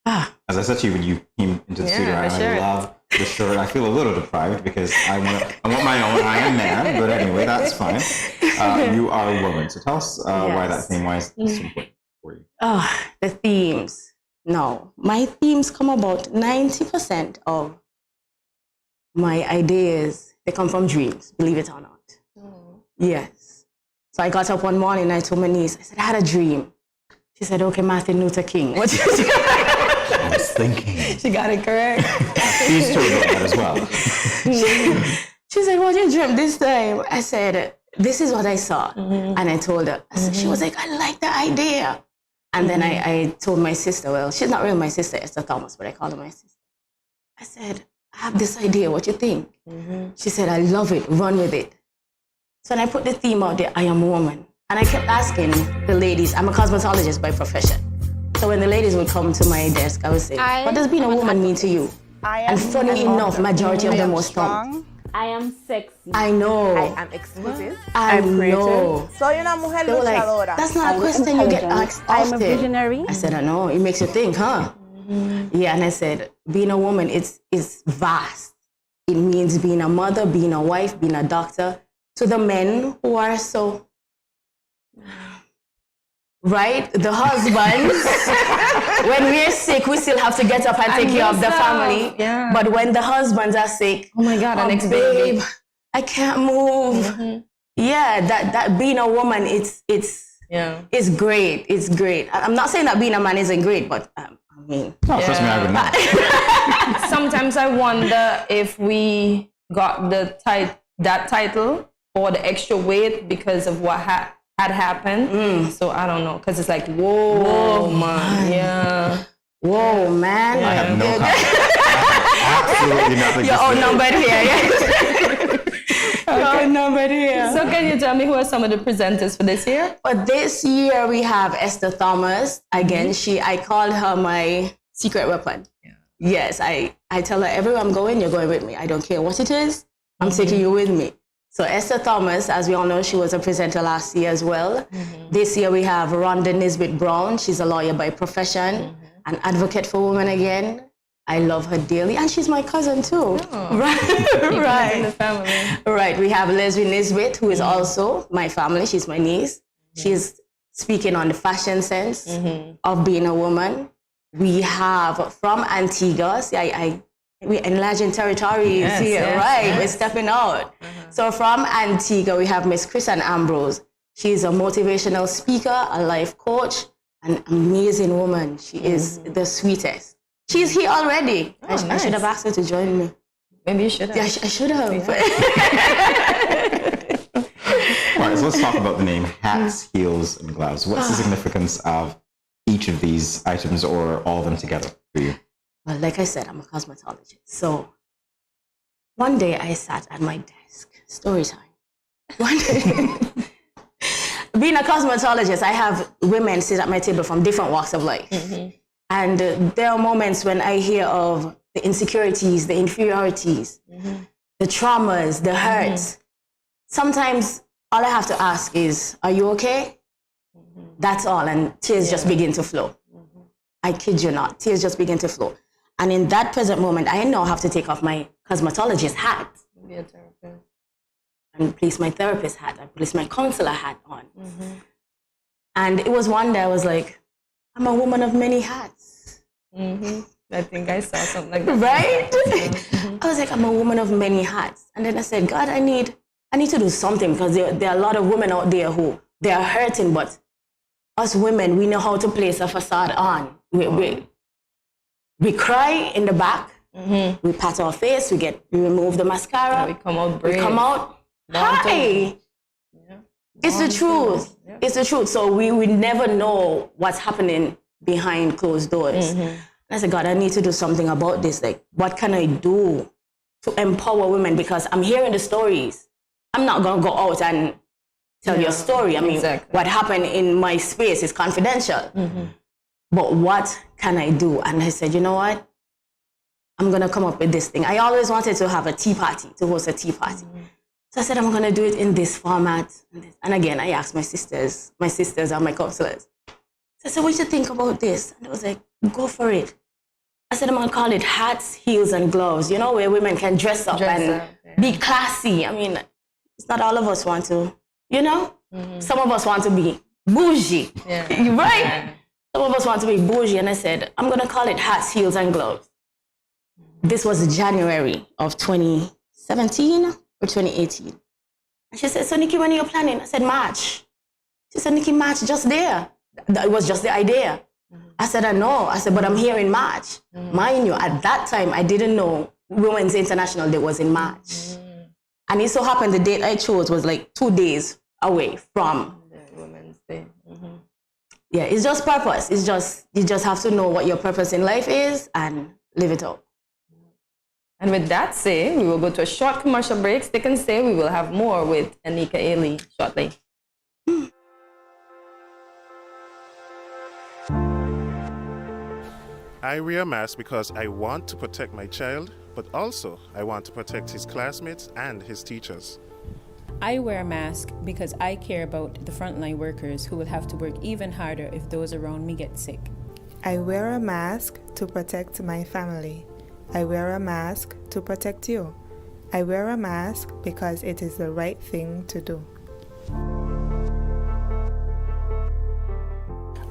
As I said to you when you came into the studio, I love the shirt. I feel a little deprived because I want my own I Am Man, but anyway, that's fine. You are a woman. So tell us why that theme, why is so important for you? The themes. No, my themes come about 90% of my ideas, they come from dreams, believe it or not. Yes. So I got up one morning and I told my niece, I said, I had a dream. She said, okay, Martin Luther King. What you I was thinking. She got it correct. She's told about that as well. She said, what you dreamt this time? I said, this is what I saw. And I told her. She was like, I like the idea. And then I told my sister, well, she's not really my sister, Esther Thomas, but I call her my sister. I said, I have this idea, what you think? She said, I love it, run with it. So then I put the theme out there, I am a woman. And I kept asking the ladies, I'm a cosmetologist by profession. So when the ladies would come to my desk, I would say, what does being a woman mean to you? And funny enough, majority of them was strong. I am sexy. I know. I am exquisite. I'm creative. Soy una mujer They were like, luchadora. that's not a question you get asked often. I am a visionary. I said, I know. It makes you think, huh? Yeah, and I said, being a woman, it's vast. It means being a mother, being a wife, being a doctor. To the men who are so, right? The husbands, when we're sick, we still have to get up and take care of the family. Yeah. But when the husbands are sick, oh my God, oh, next babe, I can't move. Yeah, that being a woman, it's great. It's great. I'm not saying that being a man isn't great, but I mean, trust me, I would not. Sometimes I wonder if we got that title or the extra weight because of what had happened. So I don't know, because it's like, whoa, man. Yeah. Whoa, man. I have no comment. Absolutely nothing. Your own number here, Your own number here. So can you tell me who are some of the presenters for this year? For this year, we have Esther Thomas. Again, I called her my secret weapon. Yes, I tell her, everywhere I'm going, you're going with me. I don't care what it is, I'm taking you with me. So Esther Thomas, as we all know, she was a presenter last year as well. This year we have Rhonda Nisbet-Brown. She's a lawyer by profession, an advocate for women again. I love her dearly, and she's my cousin too. Right. In the family. Right. We have Leslie Nisbet, who is also my family. She's my niece. She's speaking on the fashion sense of being a woman. We have from Antigua. See, we're enlarging territories Yes, here, yes, right? yes. We're stepping out. So from Antigua, we have Miss Kristen Ambrose. She's a motivational speaker, a life coach, an amazing woman. She is the sweetest. She's here already. I should have asked her to join me. Maybe you should have. Yeah, I should have. All right, so let's talk about the name hats, heels, and gloves. What's the significance of each of these items or all of them together for you? Well, like I said, I'm a cosmetologist. So one day I sat at my desk, story time. One day, being a cosmetologist, I have women sit at my table from different walks of life. And there are moments when I hear of the insecurities, the inferiorities, the traumas, the hurts. Sometimes all I have to ask is, are you okay? That's all. And tears just begin to flow. I kid you not. Tears just begin to flow. And in that present moment, I now have to take off my cosmetologist hat. Be a therapist. And place my therapist hat. I place my counselor hat on. And it was one day I was like, I'm a woman of many hats. I think I saw something like that. Right? I was like, I'm a woman of many hats. And then I said, God, I need to do something, because there are a lot of women out there who they are hurting, but us women, we know how to place a facade on. We cry in the back. We pat our face. We remove the mascara. We come out brave. We come out. Hi. It's the truth. It's the truth. So we never know what's happening behind closed doors. And I said, God, I need to do something about this. Like, what can I do to empower women? Because I'm hearing the stories. I'm not going to go out and tell your story. I mean, what happened in my space is confidential. But what can I do? And I said, you know what? I'm going to come up with this thing. I always wanted to have a tea party, to host a tea party. So I said, I'm going to do it in this format. And again, I asked my sisters are my counselors. So I said, what do you think about this? And I was like, go for it. I said, I'm going to call it hats, heels, and gloves, you know, where women can dress up and be classy. I mean, it's not all of us want to, you know? Some of us want to be bougie, right? Some of us want to be bougie. And I said, I'm going to call it hats, heels, and gloves. This was January of 2017 or 2018. And she said, so Nikki, when are you planning? I said, March. She said, Nikki, March, just there. It was just the idea. I said, I know. I said, but I'm here in March. Mind you, at that time, I didn't know Women's International Day was in March. And it so happened the date I chose was like 2 days away from Women's Day. Yeah, it's just purpose. It's just, you just have to know what your purpose in life is and live it out. And with that say, we will go to a short commercial break. Stick and stay. We will have more with Anika Ailey shortly. I wear a mask because I want to protect my child, but also I want to protect his classmates and his teachers. I wear a mask because I care about the frontline workers who will have to work even harder if those around me get sick. I wear a mask to protect my family. I wear a mask to protect you. I wear a mask because it is the right thing to do.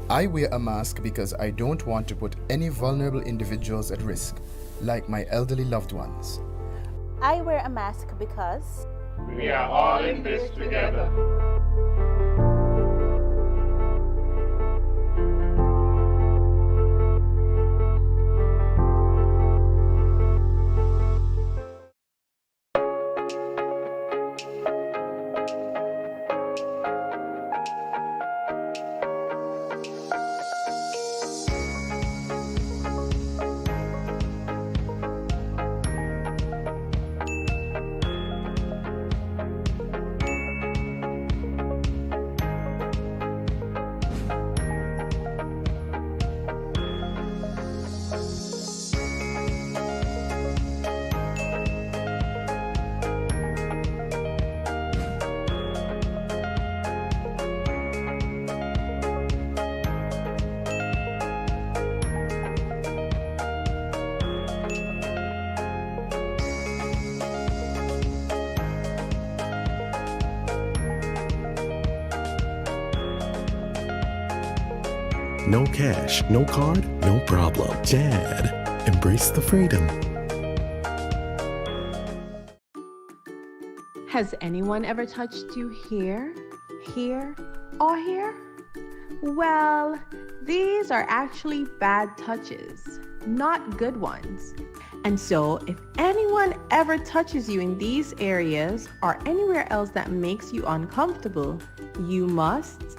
I wear a mask because I don't want to put any vulnerable individuals at risk, like my elderly loved ones. I wear a mask because we are all in this together. no cash, no card, no problem. Dad, embrace the freedom. Has anyone ever touched you here, here, or here? Well, these are actually bad touches, not good ones. And so, if anyone ever touches you in these areas or anywhere else that makes you uncomfortable, you must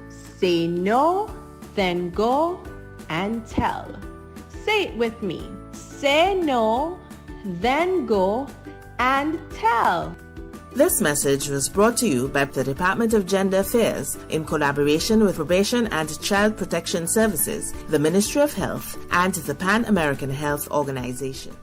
say no, then go and tell. Say it with me. Say no, then go and tell. This message was brought to you by the Department of Gender Affairs in collaboration with Probation and Child Protection Services, the Ministry of Health, and the Pan American Health Organization.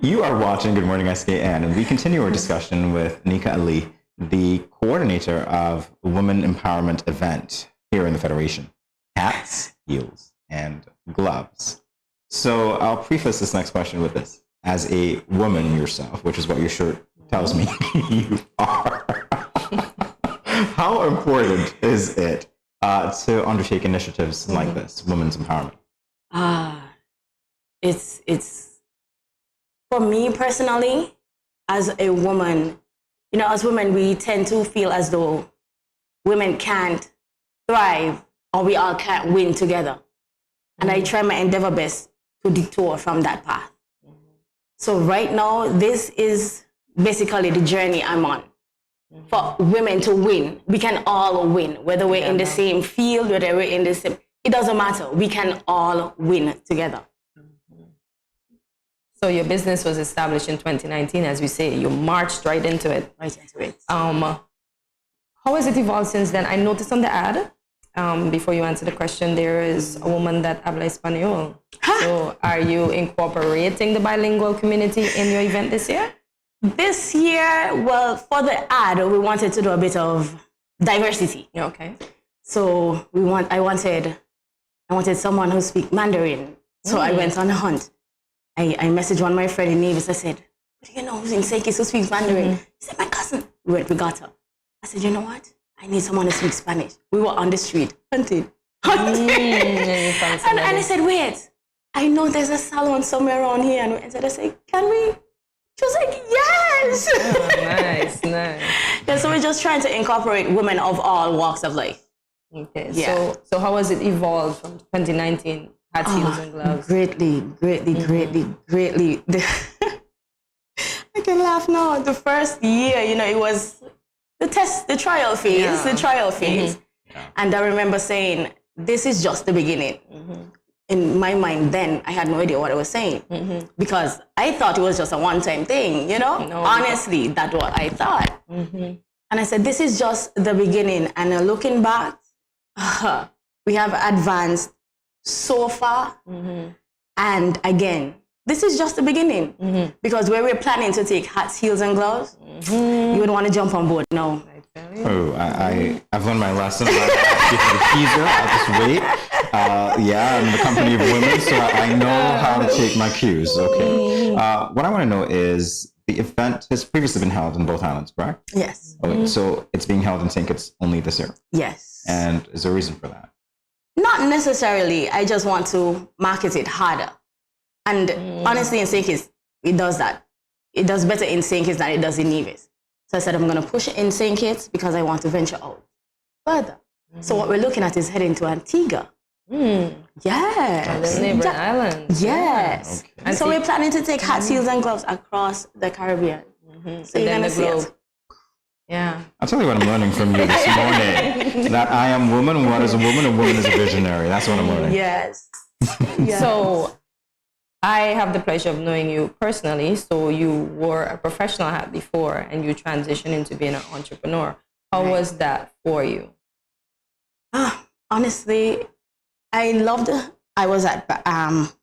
You are watching Good Morning SKN, and we continue our discussion with Nika Ali, the coordinator of the Women Empowerment event here in the Federation. Hats, heels, and gloves. So I'll preface this next question with this. As a woman yourself, which is what your shirt tells me you are, how important is it to undertake initiatives like this, women's empowerment? It's for me personally, as a woman, as women, we tend to feel as though women can't thrive or we all can't win together. And I try my endeavor best to detour from that path. So right now, this is basically the journey I'm on. For women to win, we can all win, whether we're in the same field, whether we're in the same, it doesn't matter. We can all win together. So your business was established in 2019, as we say. You marched right into it. How has it evolved since then? I noticed on the ad, before you answer the question, there is a woman that habla español. So are you incorporating the bilingual community in your event this year? This year, well, for the ad, we wanted to do a bit of diversity. Okay. So I wanted someone who speaks Mandarin. So I went on a hunt. I messaged one of my friends in Nevis. I said, "What do you know who's in St. Kitts who speaks Mandarin?" He said, "My cousin." We got her. I said, "You know what? I need someone to speak Spanish." We were on the street hunting. And I said, "Wait, I know there's a salon somewhere around here." And we entered. I said, "Can we?" She was like, "Yes." Oh, nice. Yeah, so we're just trying to incorporate women of all walks of life. Okay. Yeah. So how has it evolved from 2019? Hats, heels, and gloves. Greatly. I can laugh now. The first year, it was the trial phase. And I remember saying, this is just the beginning. In my mind then, I had no idea what I was saying. Because I thought it was just a one-time thing, Honestly, that's what I thought. And I said, this is just the beginning. And looking back, we have advanced so far. And again, this is just the beginning. Because where we're planning to take hats, heels, and gloves, you would want to jump on board now. Oh, I've learned my lesson. Give me the teaser. I'll just wait. I'm in the company of women, so I know how to take my cues. Okay. What I want to know is, the event has previously been held in both islands, correct? Yes. Okay, so it's being held in St. Kitts only this year? Yes. And is there a reason for that? Not necessarily. I just want to market it harder. And honestly, in St. Kitts, it does that. It does better in St. Kitts than it does in Nevis. So I said, I'm going to push it in St. Kitts because I want to venture out further. So what we're looking at is heading to Antigua. Yes. The neighboring islands. Yes. Okay. So we're planning to take hats, heels, and gloves across the Caribbean. So you're going to see it. Yeah. I'll tell you what I'm learning from you this morning. That I am woman, what is a woman, and woman is a visionary. That's what I'm learning. Yes. So I have the pleasure of knowing you personally. So you wore a professional hat before and you transitioned into being an entrepreneur. How was that for you? Honestly, I was at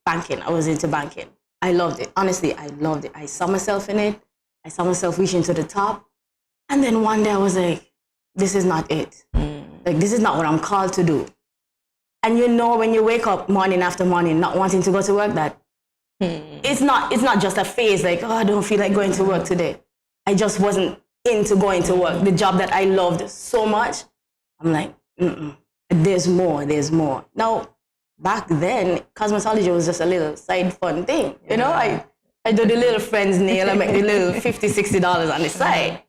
banking. I was into banking. I loved it. Honestly, I loved it. I saw myself in it. I saw myself reaching to the top. And then one day I was like, this is not it. Like, this is not what I'm called to do. And when you wake up morning after morning not wanting to go to work, that it's not just a phase like, oh, I don't feel like going to work today. I just wasn't into going to work. The job that I loved so much, I'm like, there's more. Now, back then, cosmetology was just a little side fun thing. You know, I do the little friend's nail, I make the little $50, $60 on the side.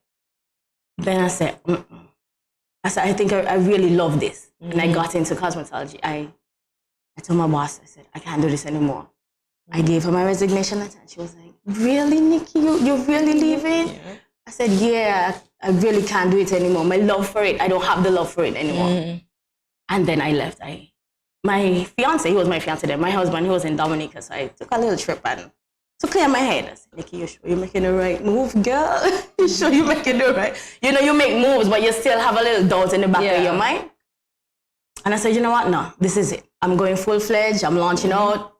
Then I said, I think I really love this. And I got into cosmetology. I told my boss, I said, I can't do this anymore. I gave her my resignation letter and she was like, really, Nikki, you're really leaving? Yeah. I said, yeah, I really can't do it anymore. My love for it, I don't have the love for it anymore. And then I left. My fiance, he was my fiance then. My husband, he was in Dominica, so I took a little trip and to clear my head. I said, Nikki, you sure you're making the right move, girl? You sure you're making the right? You know, you make moves, but you still have a little doubt in the back of your mind. And I said, you know what? No, this is it. I'm going full-fledged. I'm launching out.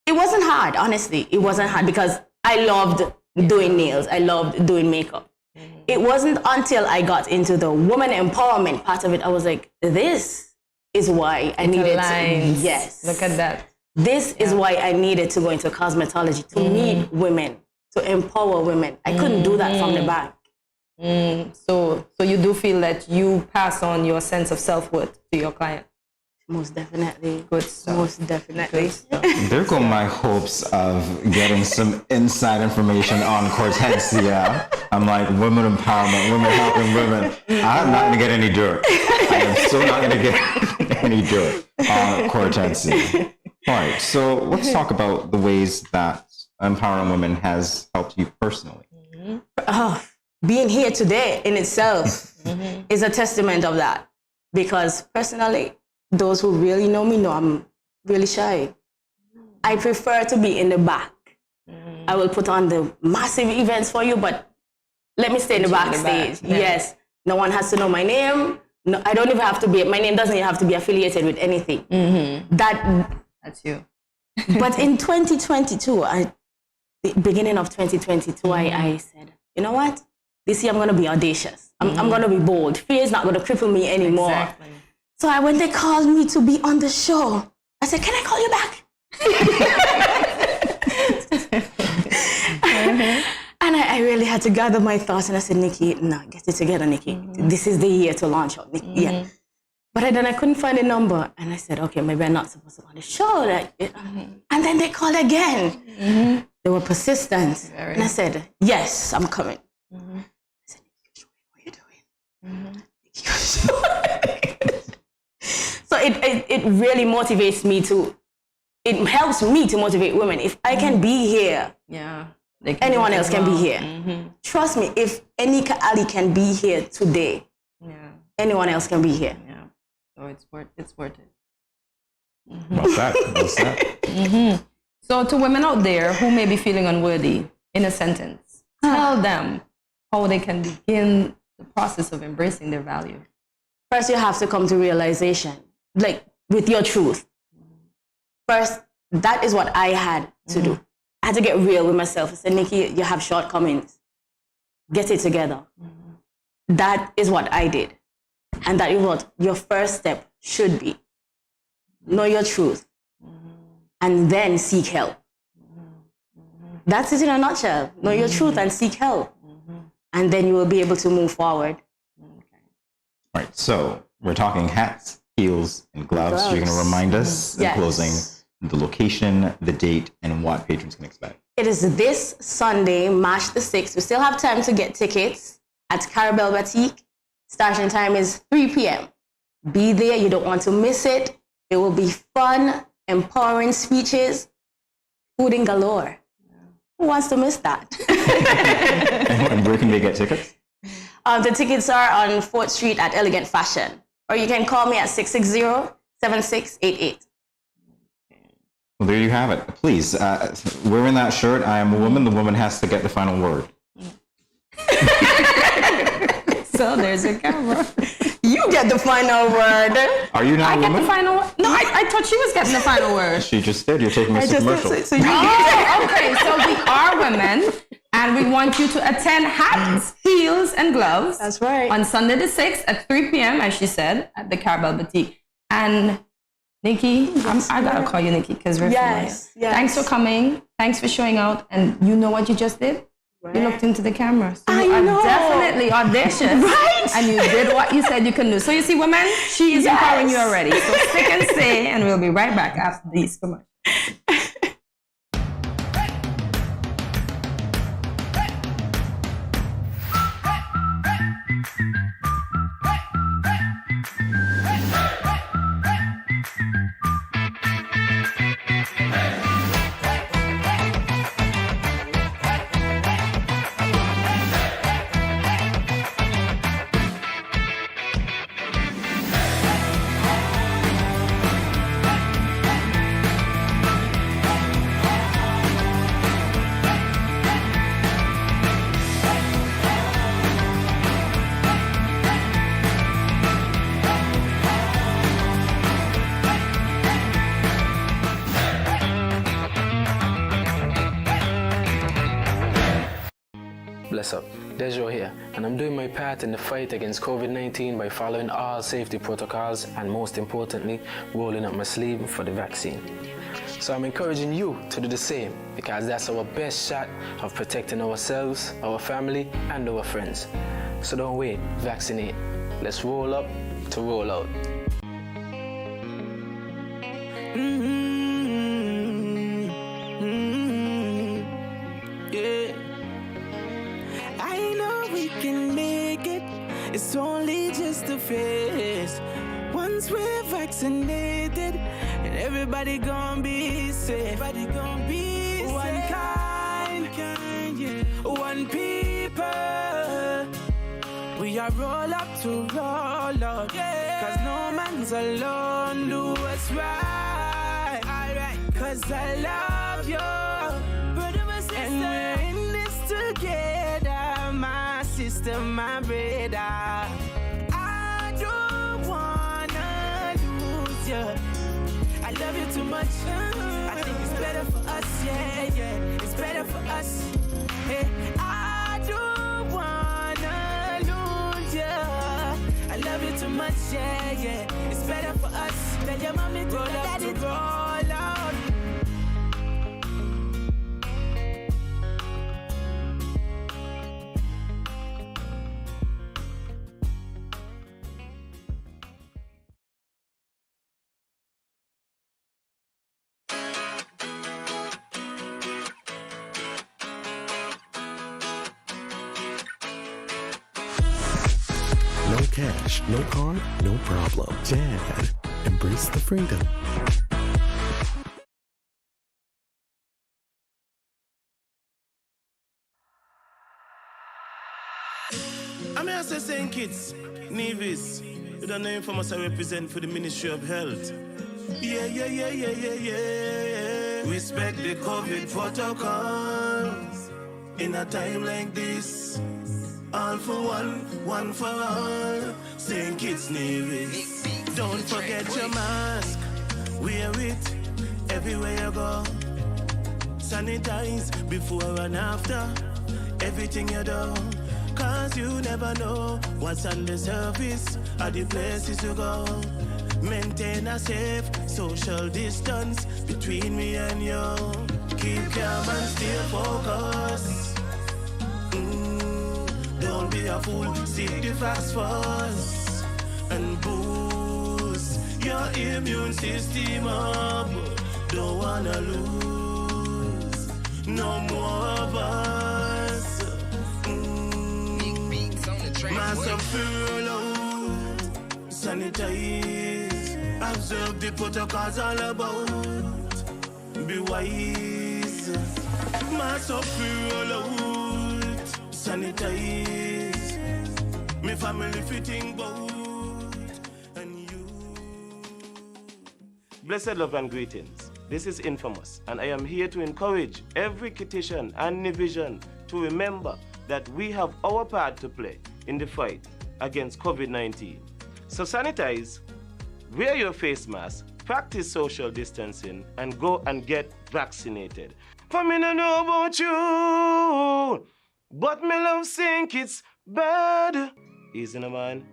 It wasn't hard, honestly. It wasn't hard because I loved doing nails. I loved doing makeup. It wasn't until I got into the woman empowerment part of it, I was like, this is why I needed to. Yes. Look at that. This is why I needed to go into cosmetology, to meet women, to empower women. I couldn't do that from the back. So you do feel that you pass on your sense of self-worth to your client? Most definitely. Good stuff. Most definitely. There go my hopes of getting some inside information on Kortensia. I'm like, women empowerment, women helping women. I'm not going to get any dirt. I am so not going to get any dirt on Kortensia. All right, so let's talk about the ways that empowering women has helped you personally. Being here today in itself is a testament of that. Because personally, those who really know me know I'm really shy. I prefer to be in the back. I will put on the massive events for you, but let me stay in the backstage. Yes, no one has to know my name. No, I don't even have to be, my name doesn't even have to be affiliated with anything. That's you. But in 2022, the beginning of 2022, I said, you know what? This year I'm going to be audacious. I'm going to be bold. Fear is not going to cripple me anymore. Exactly. So when they called me to be on the show, I said, can I call you back? And I really had to gather my thoughts and I said, Nikki, no, get it together, Nikki. This is the year to launch out, Nikki. Yeah. But then I couldn't find a number. And I said, okay, maybe I'm not supposed to be on the show. And then they called again. They were persistent. And I said, yes, I'm coming. I said, Nikki, what are you doing? So it really motivates me it helps me to motivate women. If I can be here, anyone else can be here. Trust me, if Anika Ali can be here today, anyone else can be here. So it's worth it. Well said. Well said. So to women out there who may be feeling unworthy, in a sentence, tell them how they can begin the process of embracing their value. First, you have to come to realization, like with your truth. First, that is what I had to do. I had to get real with myself. I said, Nikki, you have shortcomings. Get it together. That is what I did. And that is what your first step should be. Know your truth. And then seek help. That's it in a nutshell. Know your truth and seek help. And then you will be able to move forward. All right, so we're talking hats, heels, and gloves. You're going to remind us in closing the location, the date, and what patrons can expect. It is this Sunday, March the 6th. We still have time to get tickets at Carabel Boutique. Starting time is 3 p.m. Be there. You don't want to miss it. It will be fun, empowering speeches, food in galore. Who wants to miss that? And where can they get tickets? The tickets are on 4th Street at Elegant Fashion. Or you can call me at 660-7688. Well, there you have it. Please, wearing that shirt, I am a woman. The woman has to get the final word. So there's a camera. You get the final word. Are you not a woman? I get the final word. No, I thought she was getting the final word. She just did. You're taking us to commercial. Okay. So we are women, and we want you to attend hats, heels, and gloves. That's right. On Sunday the 6th at 3 p.m., as she said, at the Carabel Boutique. And Nikki, I gotta call you Nikki because we're familiar. Thanks for coming. Thanks for showing out. And you know what you just did? You looked into the camera. So I you know. are definitely audacious. Right? And you did what you said you can do. So you see, women, she is empowering you already. So stick and stay, and we'll be right back after these commercials. Bless up, Dejo here, and I'm doing my part in the fight against COVID-19 by following all safety protocols and most importantly, rolling up my sleeve for the vaccine. So I'm encouraging you to do the same because that's our best shot of protecting ourselves, our family, and our friends. So don't wait, vaccinate. Let's roll up to roll out. Yeah. I know we can make it. It's only just a phase. Once we're vaccinated, and everybody gonna be safe. Everybody gonna be one safe. Kind, yeah. One people. We are roll up to roll out. Yeah. Cause no man's alone. Do what's right. Alright. Cause I love you. Brother, my sister. And we're in this together. My sister, my brother. I don't wanna lose you. I love you too much. I think it's better for us, yeah, yeah. It's better for us. Hey, I don't wanna lose you. I love you too much, yeah, yeah. It's better for us. Tell your mommy to roll up to roll out. No cash, no card, no problem. Dad, embrace the freedom. I'm here to St. Kitts, Nevis. You don't know informers I represent for the Ministry of Health. Yeah, yeah, yeah, yeah, yeah, yeah. Respect the COVID protocols. In a time like this, all for one for all. St. Kitts, Nevis. Don't forget your mask. Wear it everywhere you go. Sanitize before and after everything you do. Cause you never know what's on the surface of the places you go. Maintain a safe social distance between me and you. Keep calm and stay focused. Don't be a fool, seek the facts first. And boost your immune system up. Don't wanna lose no more of us. Mask up, furlough, sanitize, observe the protocols all about. Be wise. Mask up, furlough, sanitize. Me family fitting boat and you. Blessed love and greetings. This is Infamous, and I am here to encourage every Kittitian and Nivision to remember that we have our part to play in the fight against COVID-19. So sanitize, wear your face mask, practice social distancing, and go and get vaccinated. For me no know about you, but me love think it's bad. Easy no man.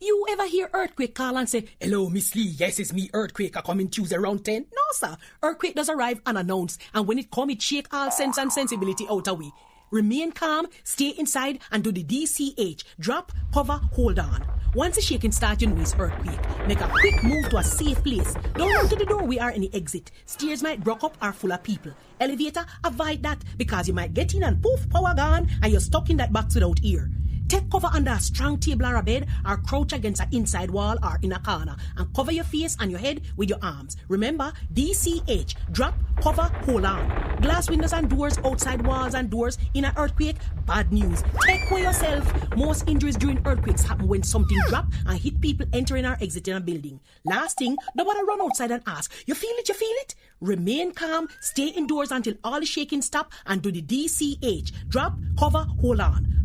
You ever hear Earthquake call and say, "Hello, Miss Lee, yes, it's me, Earthquake, I coming Tuesday around 10? No, sir. Earthquake does arrive unannounced, and when it come, it shake all sense and sensibility out of we. Remain calm, stay inside, and do the DCH. Drop, cover, hold on. Once the shaking starts, you know it's earthquake. Make a quick move to a safe place. Don't run to the door, we are in the exit. Stairs might block up or full of people. Elevator, avoid that, because you might get in and poof, power gone, and you're stuck in that box without ear. Take cover under a strong table or a bed, or crouch against an inside wall or in a corner, and cover your face and your head with your arms. Remember, DCH, drop, cover, hold on. Glass windows and doors, outside walls and doors in an earthquake, bad news. Take care yourself. Most injuries during earthquakes happen when something drop and hit people entering or exiting a building. Last thing, don't want to run outside and ask, you feel it, you feel it? Remain calm, stay indoors until all the shaking stop, and do the DCH, drop, cover, hold on.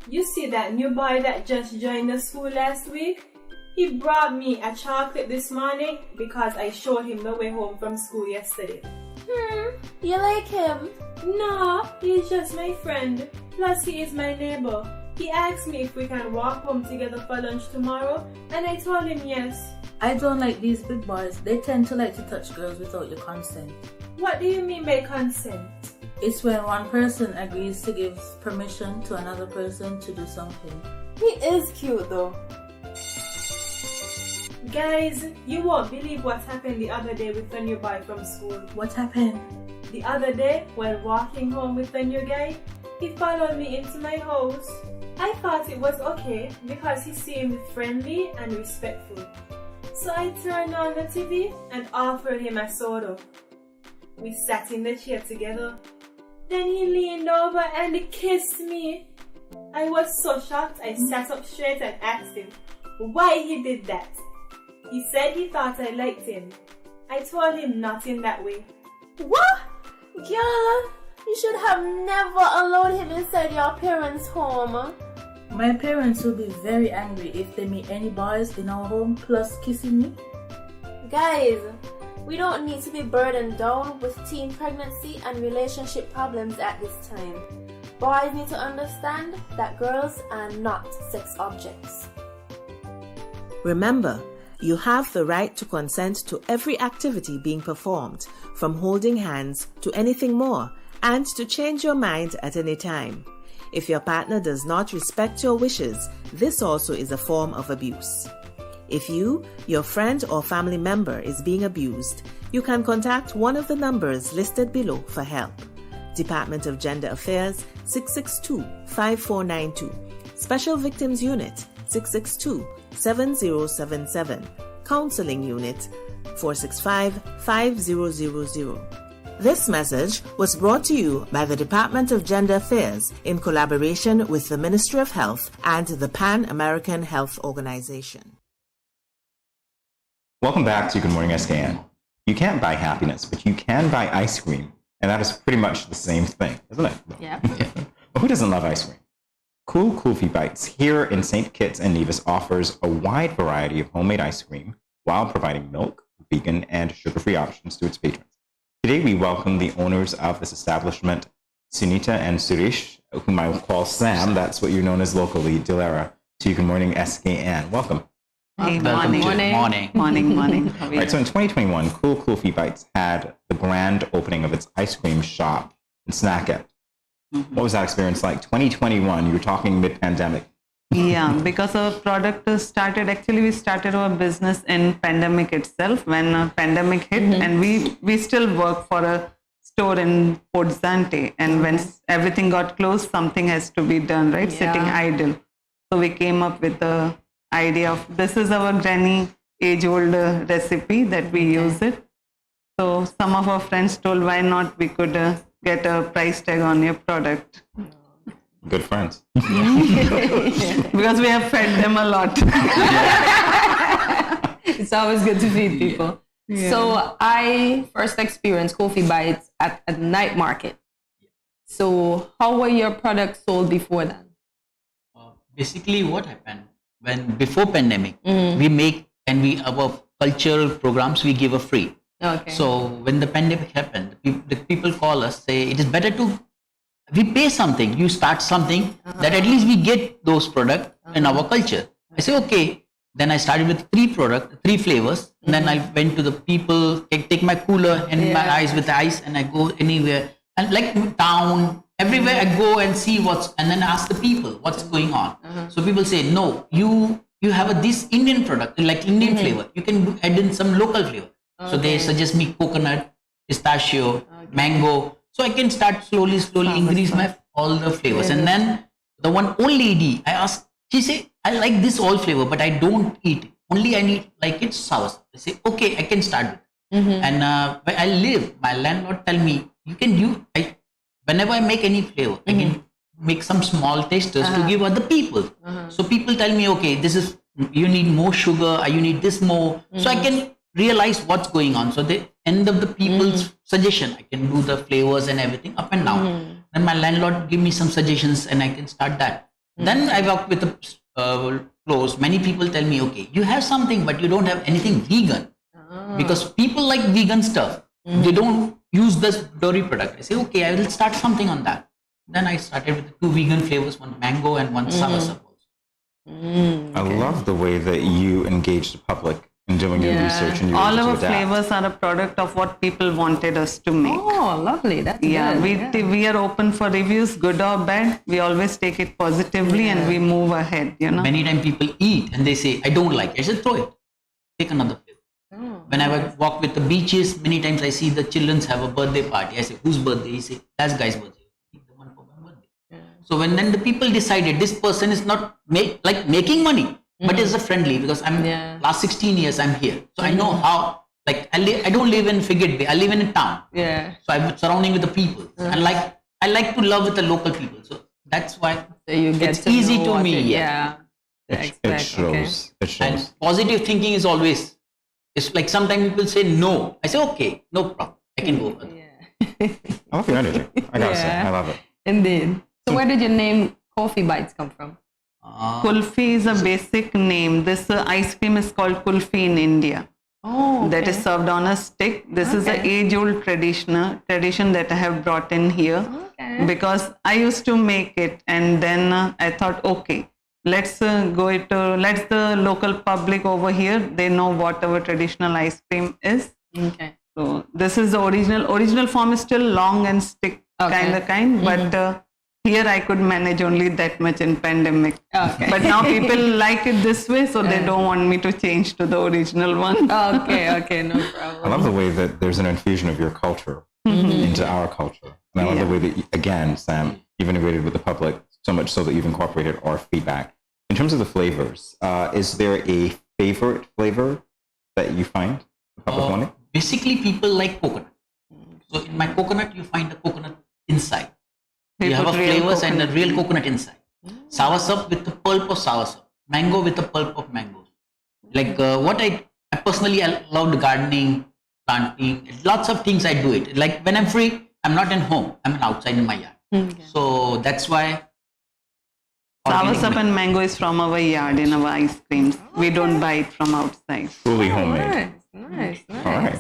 You see that new boy that just joined the school last week? He brought me a chocolate this morning because I showed him the way home from school yesterday. You like him? No, he's just my friend. Plus he is my neighbor. He asked me if we can walk home together for lunch tomorrow, and I told him yes. I don't like these big boys. They tend to like to touch girls without your consent. What do you mean by consent? It's when one person agrees to give permission to another person to do something. He is cute though. Guys, you won't believe what happened the other day with the new boy from school. What happened? The other day, while walking home with the new guy, he followed me into my house. I thought it was okay because he seemed friendly and respectful. So I turned on the TV and offered him a soda. We sat in the chair together. Then he leaned over and kissed me. I was so shocked, I sat up straight and asked him why he did that. He said he thought I liked him. I told him not in that way. What? Girl, you should have never allowed him inside your parents' home. My parents will be very angry if they meet any boys in our home plus kissing me. Guys, we don't need to be burdened down with teen pregnancy and relationship problems at this time. Boys need to understand that girls are not sex objects. Remember, you have the right to consent to every activity being performed, from holding hands to anything more, and to change your mind at any time. If your partner does not respect your wishes, this also is a form of abuse. If you, your friend or family member is being abused, you can contact one of the numbers listed below for help. Department of Gender Affairs 662-5492. Special Victims Unit 662-7077. Counseling Unit 465-5000. This message was brought to you by the Department of Gender Affairs in collaboration with the Ministry of Health and the Pan American Health Organization. Welcome back to Good Morning SKN. You can't buy happiness, but you can buy ice cream, and that is pretty much the same thing, isn't it? Yeah. Well, who doesn't love ice cream? Cool Kulfi Bites here in St. Kitts and Nevis offers a wide variety of homemade ice cream while providing milk, vegan, and sugar-free options to its patrons. Today, we welcome the owners of this establishment, Sunita and Suresh, whom I will call Sam, that's what you're known as locally, Dilera, to Good Morning SKN. Welcome. Hey, morning. Morning. All right, so in 2021, Cool Kulfi Bites had the grand opening of its ice cream shop in Snacket. What was that experience like? 2021, you were talking mid-pandemic. Yeah, because our product started, actually we started our business in pandemic itself, when pandemic hit, and we still work for a store in Port Zante, and when everything got closed, something has to be done, right? Sitting idle. So we came up with the idea of, this is our granny age-old recipe that we use it. So some of our friends told, why not we could get a price tag on your product. Good friends. Because we have fed them a lot. It's always good to feed people. Yeah. So I first experienced Coffee Bites at a night market. So how were your products sold before then? Basically what happened, when before pandemic, we make and our cultural programs we give a free. Okay. So when the pandemic happened, the people call us, say it is better to we pay something, you start something that at least we get those products in our culture. I say okay. Then I started with 3 flavors. And then I went to the people, take my cooler and my ice with ice, and I go anywhere and like town, everywhere I go and see and then ask the people what's going on. So people say, no, you have this Indian product, like Indian flavor. You can add in some local flavor. So they suggest me coconut, pistachio, mango. So I can start slowly increase all the flavors. And then the one old lady, I asked, she said, I like this all flavor, but I don't eat it. Only I need like it's sour. I say, okay, I can start with it. And where I live, my landlord tell me, whenever I make any flavor, I can make some small tasters to give other people. So people tell me, okay, you need more sugar, or you need this more. So I can realize what's going on. So the end of the people's suggestion, I can do the flavors and everything up and down. Then my landlord give me some suggestions and I can start that. Then I work with the clothes. Many people tell me, okay, you have something, but you don't have anything vegan. Because people like vegan stuff. They don't use this dairy product. I say, okay, I will start something on that. Then I started with 2 vegan flavors, one mango and one sour sap. I love the way that you engage the public in doing your research and all our flavors are a product of what people wanted us to make. Oh, lovely. That's good. We are open for reviews, good or bad. We always take it positively and we move ahead, Many times people eat and they say, I don't like it. I said, throw it. Take another flavor. When I walk with the beaches, many times I see the children have a birthday party. I say, whose birthday? He say, that guy's birthday. Take the one for my birthday. So when then the people decided this person is not making money, but it's a friendly, because I'm last 16 years I'm here. So I know how, I don't live in Figate Bay, I live in a town. Yeah. So I'm surrounding with the people. And I like to love with the local people. So that's why it's easy to me. It shows. And positive thinking is always, it's like sometimes people say no. I say, okay, no problem. I can go. I love your energy. I gotta say, I love it. Indeed. So where did your name Coffee Bites come from? Kulfi is a basic name. This ice cream is called kulfi in India. Oh, that is served on a stick. This is an age-old tradition that I have brought in here because I used to make it, and then I thought, okay, let's let the local public over here, they know what our traditional ice cream is. Okay. So this is the original form is still long and stick kind, but here I could manage only that much in pandemic. But now people like it this way, so they don't want me to change to the original one. Okay, no problem. I love the way that there's an infusion of your culture into our culture. And I love the way that, again, Sam, you've integrated with the public so much so that you've incorporated our feedback. In terms of the flavors, is there a favorite flavor that you find the public wanting? Basically, people like coconut. So in my coconut, you find the coconut inside. You have a flavors and a real coconut inside. Sour sap with the pulp of sour sap. Mango with the pulp of mangoes. Like what I personally love gardening, planting, lots of things I do it. Like when I'm free, I'm not in home. I'm outside in my yard. So that's why. Sour sap and mango is from our yard in our ice creams. We don't buy it from outside. Fully homemade. Nice. All right.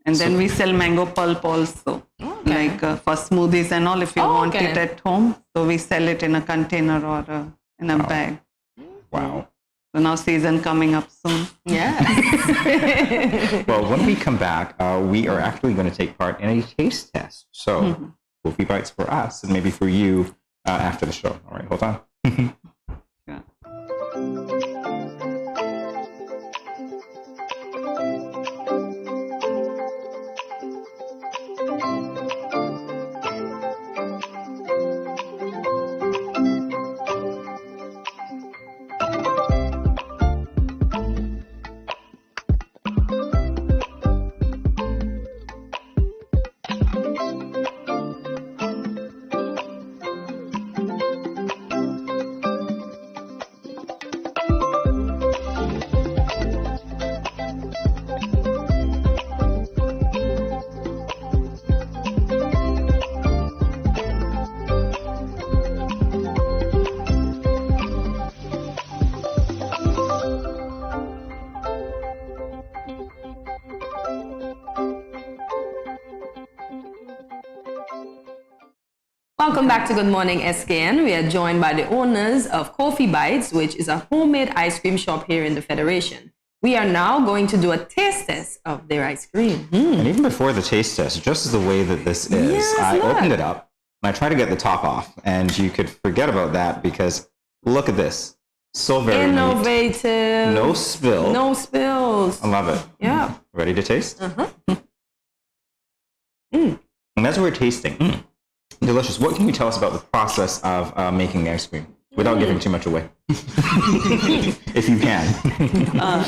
And then we sell mango pulp also, like for smoothies and all. If you want it at home, so we sell it in a container or in a bag. Wow. So now season coming up soon. Yeah. Well, when we come back, we are actually going to take part in a taste test. So, Coffee Bites for us and maybe for you after the show. All right, hold on. Welcome back to Good Morning SKN. We are joined by the owners of Coffee Bites, which is a homemade ice cream shop here in the Federation. We are now going to do a taste test of their ice cream. And even before the taste test, just as the way that this is, I opened it up and I tried to get the top off, and you could forget about that because look at this. So very innovative. Neat. No spill. No spills. I love it. Yeah. Ready to taste? And that's what we're tasting. Delicious. What can you tell us about the process of making the ice cream without giving too much away? If you can.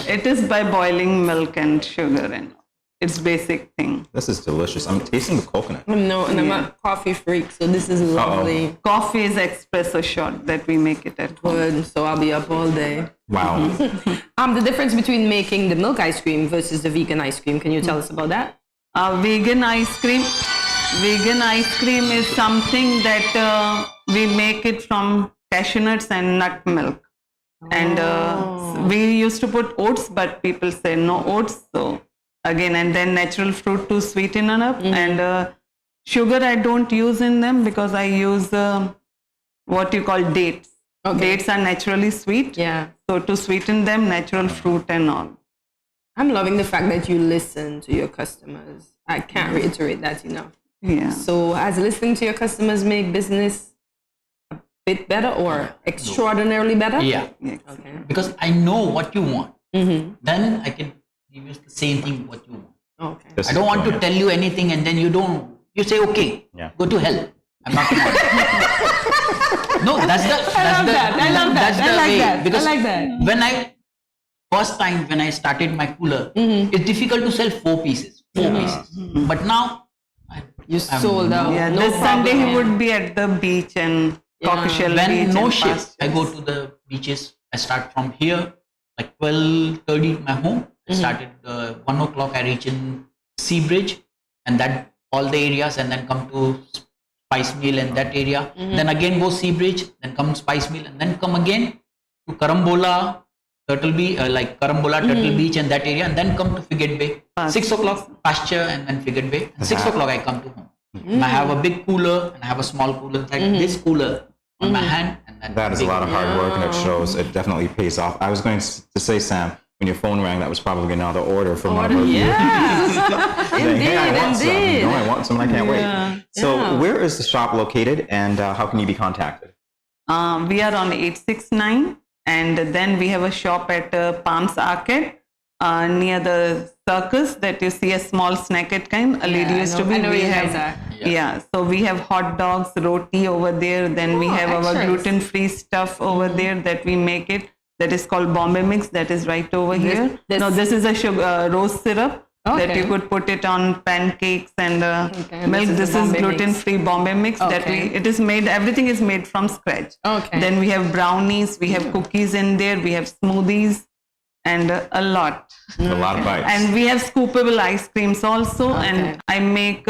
It is by boiling milk and sugar, and it's basic thing. This is delicious. I'm tasting the coconut. I'm a coffee freak, so this is lovely. Coffee is espresso shot that we make it at home. Good. So I'll be up all day. Wow. The difference between making the milk ice cream versus the vegan ice cream. Can you tell us about that? Vegan ice cream is something that we make it from cashew nuts and nut milk. And we used to put oats, but people say no oats. So again, and then natural fruit to sweeten it up. And sugar I don't use in them because I use what you call dates. Dates are naturally sweet. Yeah. So to sweeten them, natural fruit and all. I'm loving the fact that you listen to your customers. I can't reiterate that enough. Yeah. So has listening to your customers make business a bit better or extraordinarily better? Yeah. Okay. Because I know what you want. Then I can give you the same thing what you want. Okay. I don't want to tell you anything and then you say, okay, go to hell. I'm not going to. No, that's the way. Because I like that. When first time when I started my cooler, it's difficult to sell 4 pieces. But now you sold out. Yeah, this Sunday he would be at the beach and Cockleshell when beach. No shift, I go to the beaches. I start from here, like 12:30 my home. I started 1 o'clock. I reach in Seabridge, and that all the areas, and then come to Spice Mill and that area. Then again go Seabridge, then come Spice Mill, and then come again to Karambola, Turtle Beach, Turtle Beach and that area, and then come to Frigate Bay. 6 o'clock pasture and then Frigate Bay. And 6 o'clock I come to home. And I have a big cooler and I have a small cooler, like this cooler on my hand. And then that is a lot of hard work, and it shows. It definitely pays off. I was going to say, Sam, when your phone rang, that was probably another order from one of our viewers. Indeed, hey, I want indeed. some. I want some, and I can't wait. So where is the shop located, and how can you be contacted? We are on 869, and then we have a shop at Palms Arcade near the circus that you see, a small snacket kind. A lady used to be. I know you guys are. Yeah, so we have hot dogs, roti over there. Then we have our gluten-free stuff over there that we make it. That is called Bombay Mix. That is right over here. This is a sugar rose syrup that you could put it on pancakes and milk. This is gluten-free Bombay Mix that it is made. Everything is made from scratch. Then we have brownies. We have cookies in there. We have smoothies and a lot. A lot of bites. And we have scoopable ice creams also. And I make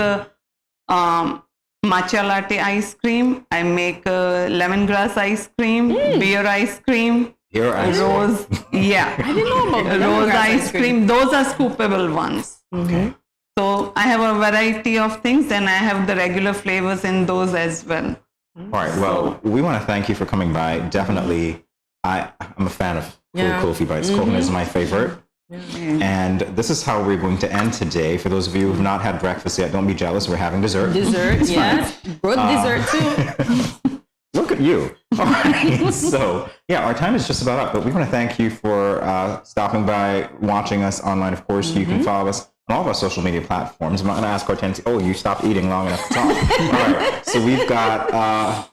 matcha latte ice cream. I make lemongrass ice cream, beer ice cream. Rose, yeah. I didn't know about rose ice cream. Those are scoopable ones. So I have a variety of things, and I have the regular flavors in those as well. All right. Well, we want to thank you for coming by. Definitely, I'm a fan of Coffee Bites. Coconut is my favorite. And this is how we're going to end today. For those of you who have not had breakfast yet, don't be jealous. We're having dessert. Dessert, yes. Good dessert too. Look at you. All right. So, our time is just about up, but we want to thank you for stopping by, watching us online. Of course, you can follow us on all of our social media platforms. I'm not going to ask Kortensia, you stopped eating long enough to talk. All right. So we've got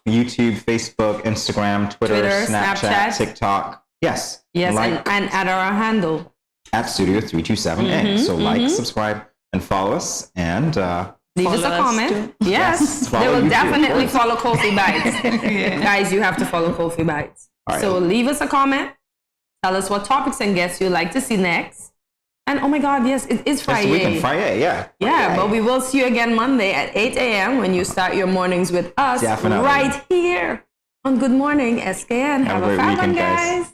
YouTube, Facebook, Instagram, Twitter, Snapchat, TikTok. Yes. Yes, and at our handle. At Studio 327A. So like, subscribe, and follow us, and... leave us a comment. Yes. They will definitely follow Coffee Bites. Guys, you have to follow Coffee Bites. Right. So leave us a comment. Tell us what topics and guests you'd like to see next. And oh my God, yes, it is Friday. It's the weekend, Friday, yeah. Yeah, but we will see you again Monday at 8 a.m. when you start your mornings with us. Definitely. Right here on Good Morning SKN. Have a great weekend, guys.